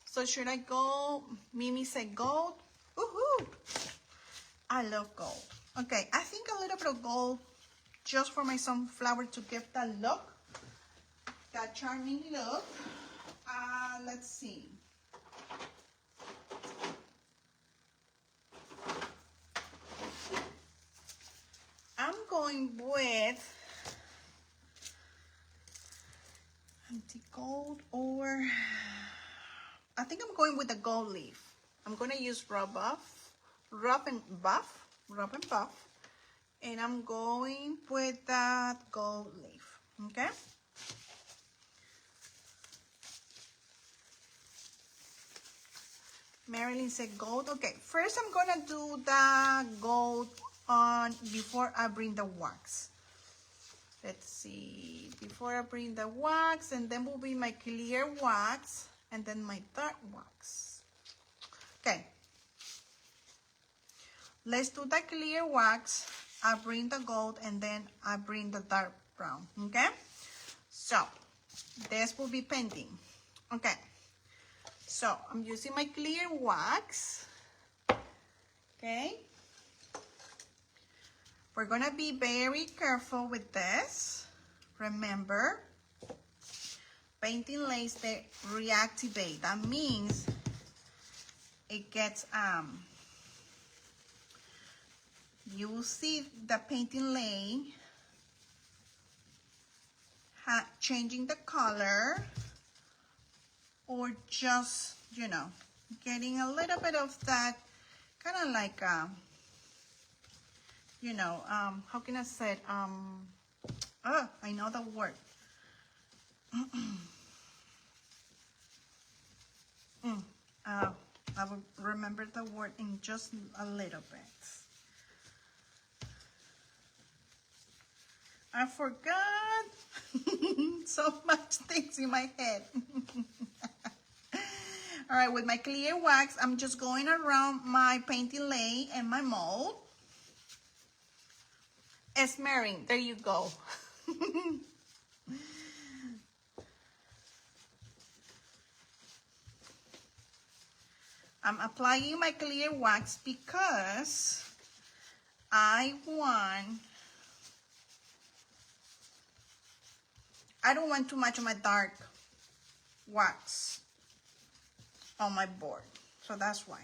So should I go? Mimi said gold. Woohoo! I love gold. Okay, I think a little bit of gold just for my sunflower to give that look, that charming look. Let's see. I'm going with anti-gold, or I think I'm going with the gold leaf. I'm going to use rub and buff, and I'm going with that gold leaf, okay? Marilyn said gold. Okay, first I'm going to do the gold on before I bring the wax. Let's see, before I bring the wax, and then will be my clear wax, and then my dark wax. Okay, let's do the clear wax. I bring the gold, and then I bring the dark brown, okay? So, this will be painting. Okay, so I'm using my clear wax, okay? We're gonna be very careful with this. Remember, painting lace, they reactivate. That means it gets, you will see the painting lay changing the color, or just, you know, getting a little bit of that, kind of like, you know, how can I say it? I know the word. I will remember the word in just a little bit. I forgot so much things in my head. All right, with my clear wax, I'm just going around my painting lay and my mold. Smearing, there you go. I'm applying my clear wax because I don't want too much of my dark wax on my board. So that's why.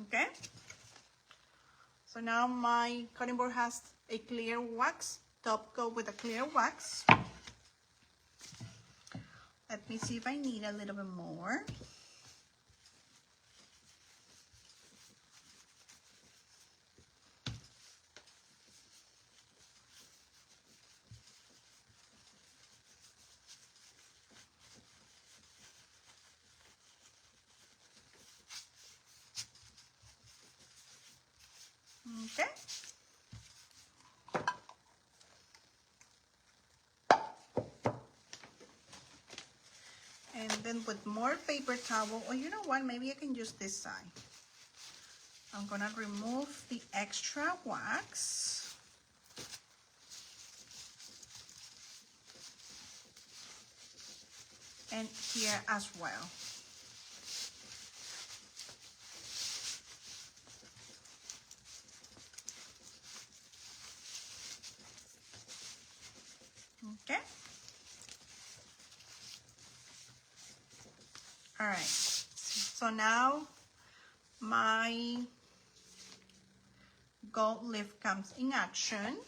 Okay? So now my cutting board has a clear wax, top coat with a clear wax. Let me see if I need a little bit more. Okay. And then with more paper towel, or you know what, maybe I can use this side. I'm gonna remove the extra wax. And here as well. Okay. All right. So now my gold leaf comes in action.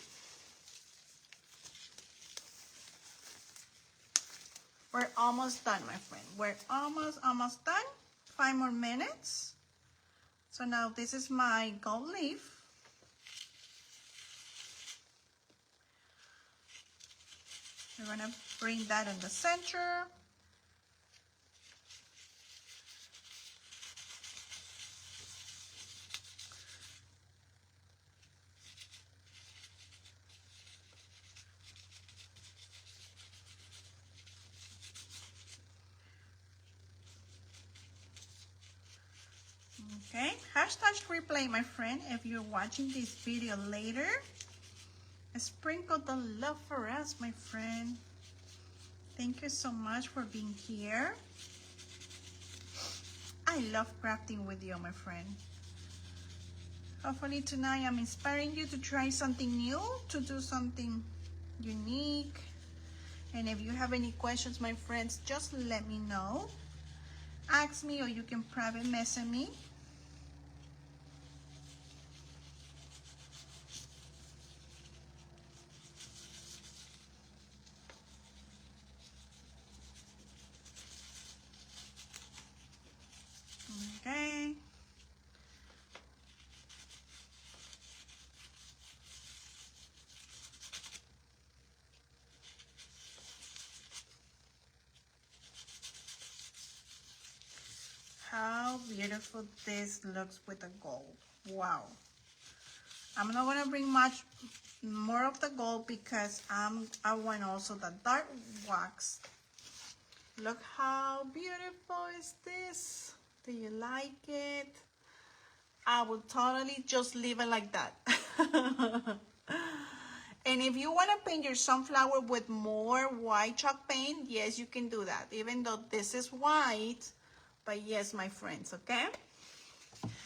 We're almost done, my friend. We're almost done. 5 more minutes. So now this is my gold leaf. We're gonna bring that in the center. Okay, hashtag replay, my friend. If you're watching this video later, sprinkle the love for us, my friend. Thank you so much for being here. I love crafting with you, my friend. Hopefully tonight I'm inspiring you to try something new, to do something unique. And if you have any questions, my friends, just let me know. Ask me, or you can private message me. Okay. How beautiful this looks with the gold. Wow. I'm not gonna bring much more of the gold because I want also the dark wax. Look how beautiful is this. Do you like it? I would totally just leave it like that. And if you want to paint your sunflower with more white chalk paint, yes, you can do that. Even though this is white, but yes, my friends, okay?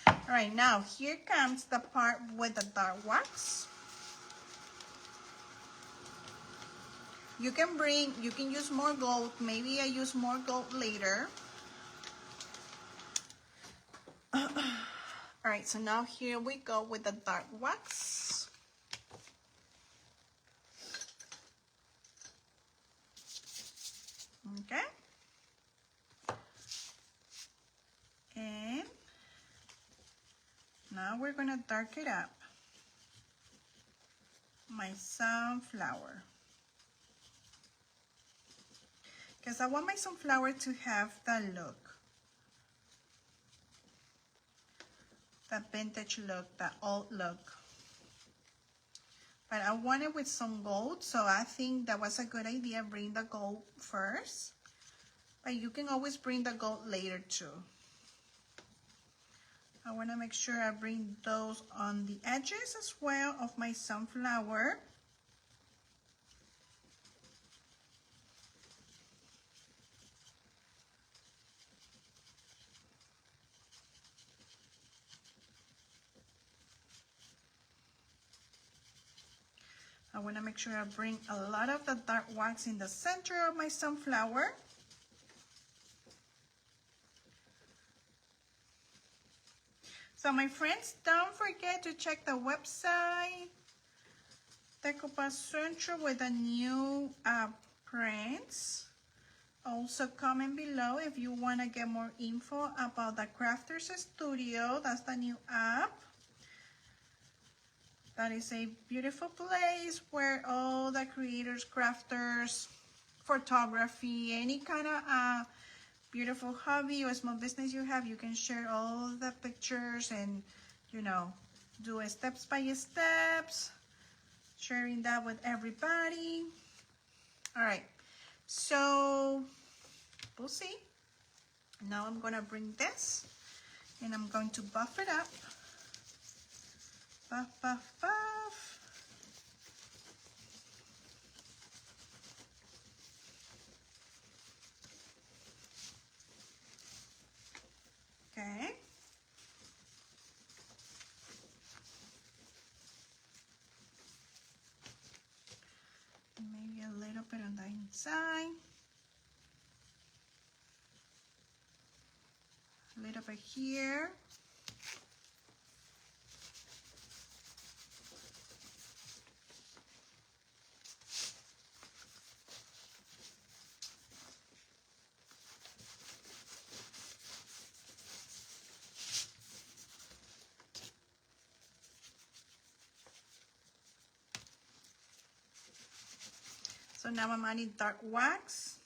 All right, now here comes the part with the dark wax. You can use more gold. Maybe I use more gold later. All right, so now here we go with the dark wax. Okay. And now we're gonna dark it up. My sunflower. Because I want my sunflower to have that look. That vintage look, that old look. But I want it with some gold, so I think that was a good idea, bring the gold first. But you can always bring the gold later too. I want to make sure I bring those on the edges as well of my sunflower. I want to make sure I bring a lot of the dark wax in the center of my sunflower. So my friends, don't forget to check the website, Decoupage Central, with the new prints. Also comment below if you want to get more info about the Crafters Studio. That's the new app. That is a beautiful place where all the creators, crafters, photography, any kind of beautiful hobby or small business you have, you can share all the pictures and, you know, do it steps by steps, sharing that with everybody. All right, so we'll see. Now I'm gonna bring this and I'm going to buff it up. Buff, buff, buff. Okay. Maybe a little bit on the inside. A little bit here. So now I'm adding dark wax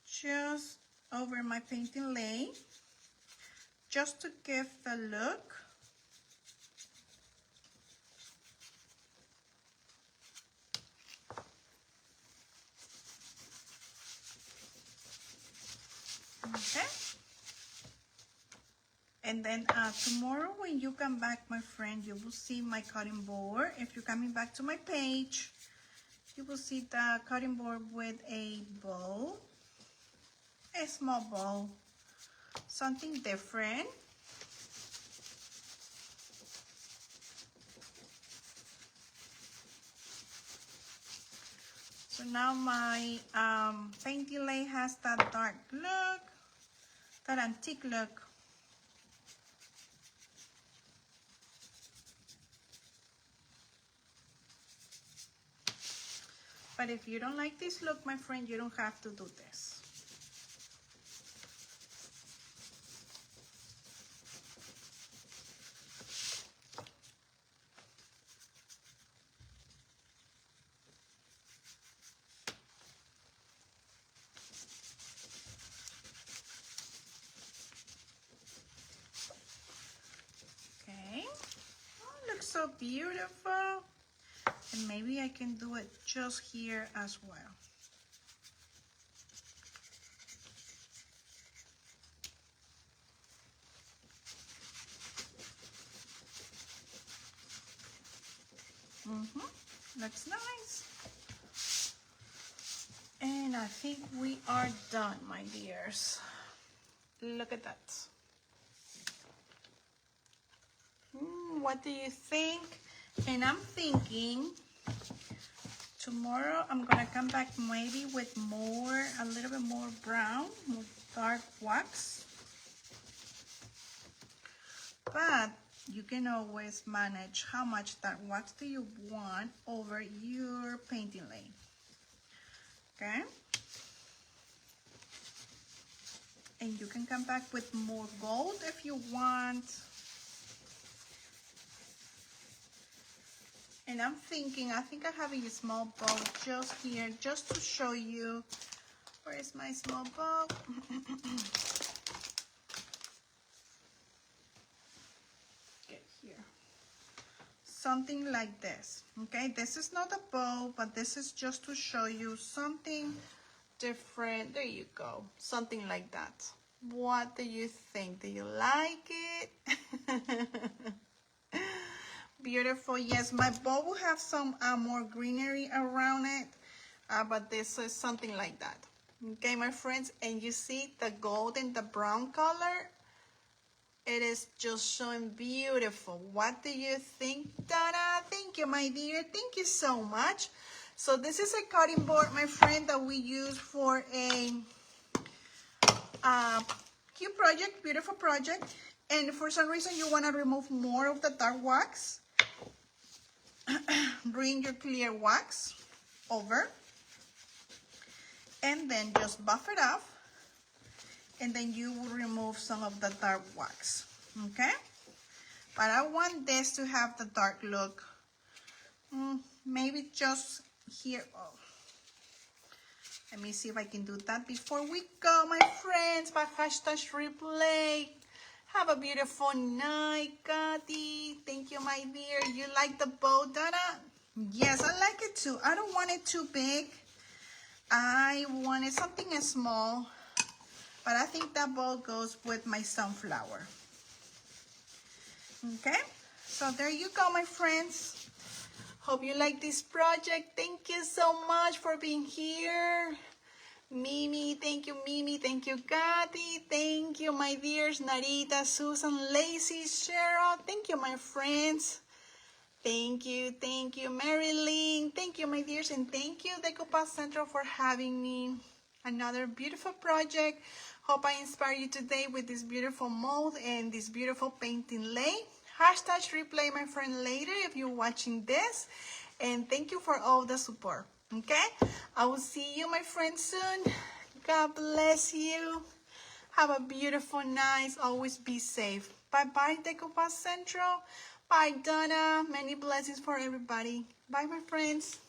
just over my painting lay, just to give the look. Okay. And then tomorrow when you come back, my friend, you will see my cutting board. If you're coming back to my page, you will see the cutting board with a bow, a small bow, something different. So now my painting lay has that dark look, that antique look. But if you don't like this look, my friend, you don't have to do this. Okay. Oh, it looks so beautiful. And maybe I can do it just here as well. Looks nice. And I think we are done, my dears. Look at that. What do you think? And I'm thinking tomorrow I'm gonna come back maybe with more, a little bit more brown, more dark wax. But you can always manage how much dark wax do you want over your painting lane. Okay? And you can come back with more gold if you want. And I'm thinking, I think I have a small bow just here, just to show you. Where is my small bow? Get here. Something like this, okay? This is not a bow, but this is just to show you something different. There you go, something like that. What do you think? Do you like it? Beautiful. Yes, my bow will have some more greenery around it, but this is something like that. Okay, my friends, and you see the gold and the brown color? It is just showing beautiful. What do you think, Dada? Thank you, my dear. Thank you so much. So this is a cutting board, my friend, that we use for a cute project, beautiful project. And for some reason you want to remove more of the dark wax, bring your clear wax over and then just buff it off, and then you will remove some of the dark wax. Okay, but I want this to have the dark look. Maybe just here. Oh, let me see if I can do that before we go, my friends. By hashtag replay. Have a beautiful night, Kathy. Thank you, my dear. You like the bow, Dada? Yes, I like it too. I don't want it too big. I wanted something small, but I think that bow goes with my sunflower. Okay, so there you go, my friends. Hope you like this project. Thank you so much for being here. Mimi, thank you, Mimi. Thank you, Kathy. Thank you, my dears. Narita, Susan, Lacey, Cheryl. Thank you, my friends. Thank you, Marilyn. Thank you, my dears. And thank you, Decoupage Central, for having me. Another beautiful project. Hope I inspire you today with this beautiful mold and this beautiful painting lay. Hashtag replay, my friend, later if you're watching this. And thank you for all the support. Okay, I will see you, my friends, soon. God bless you. Have a beautiful night. Always be safe. Bye-bye, Decoupage Central. Bye, Donna. Many blessings for everybody. Bye, my friends.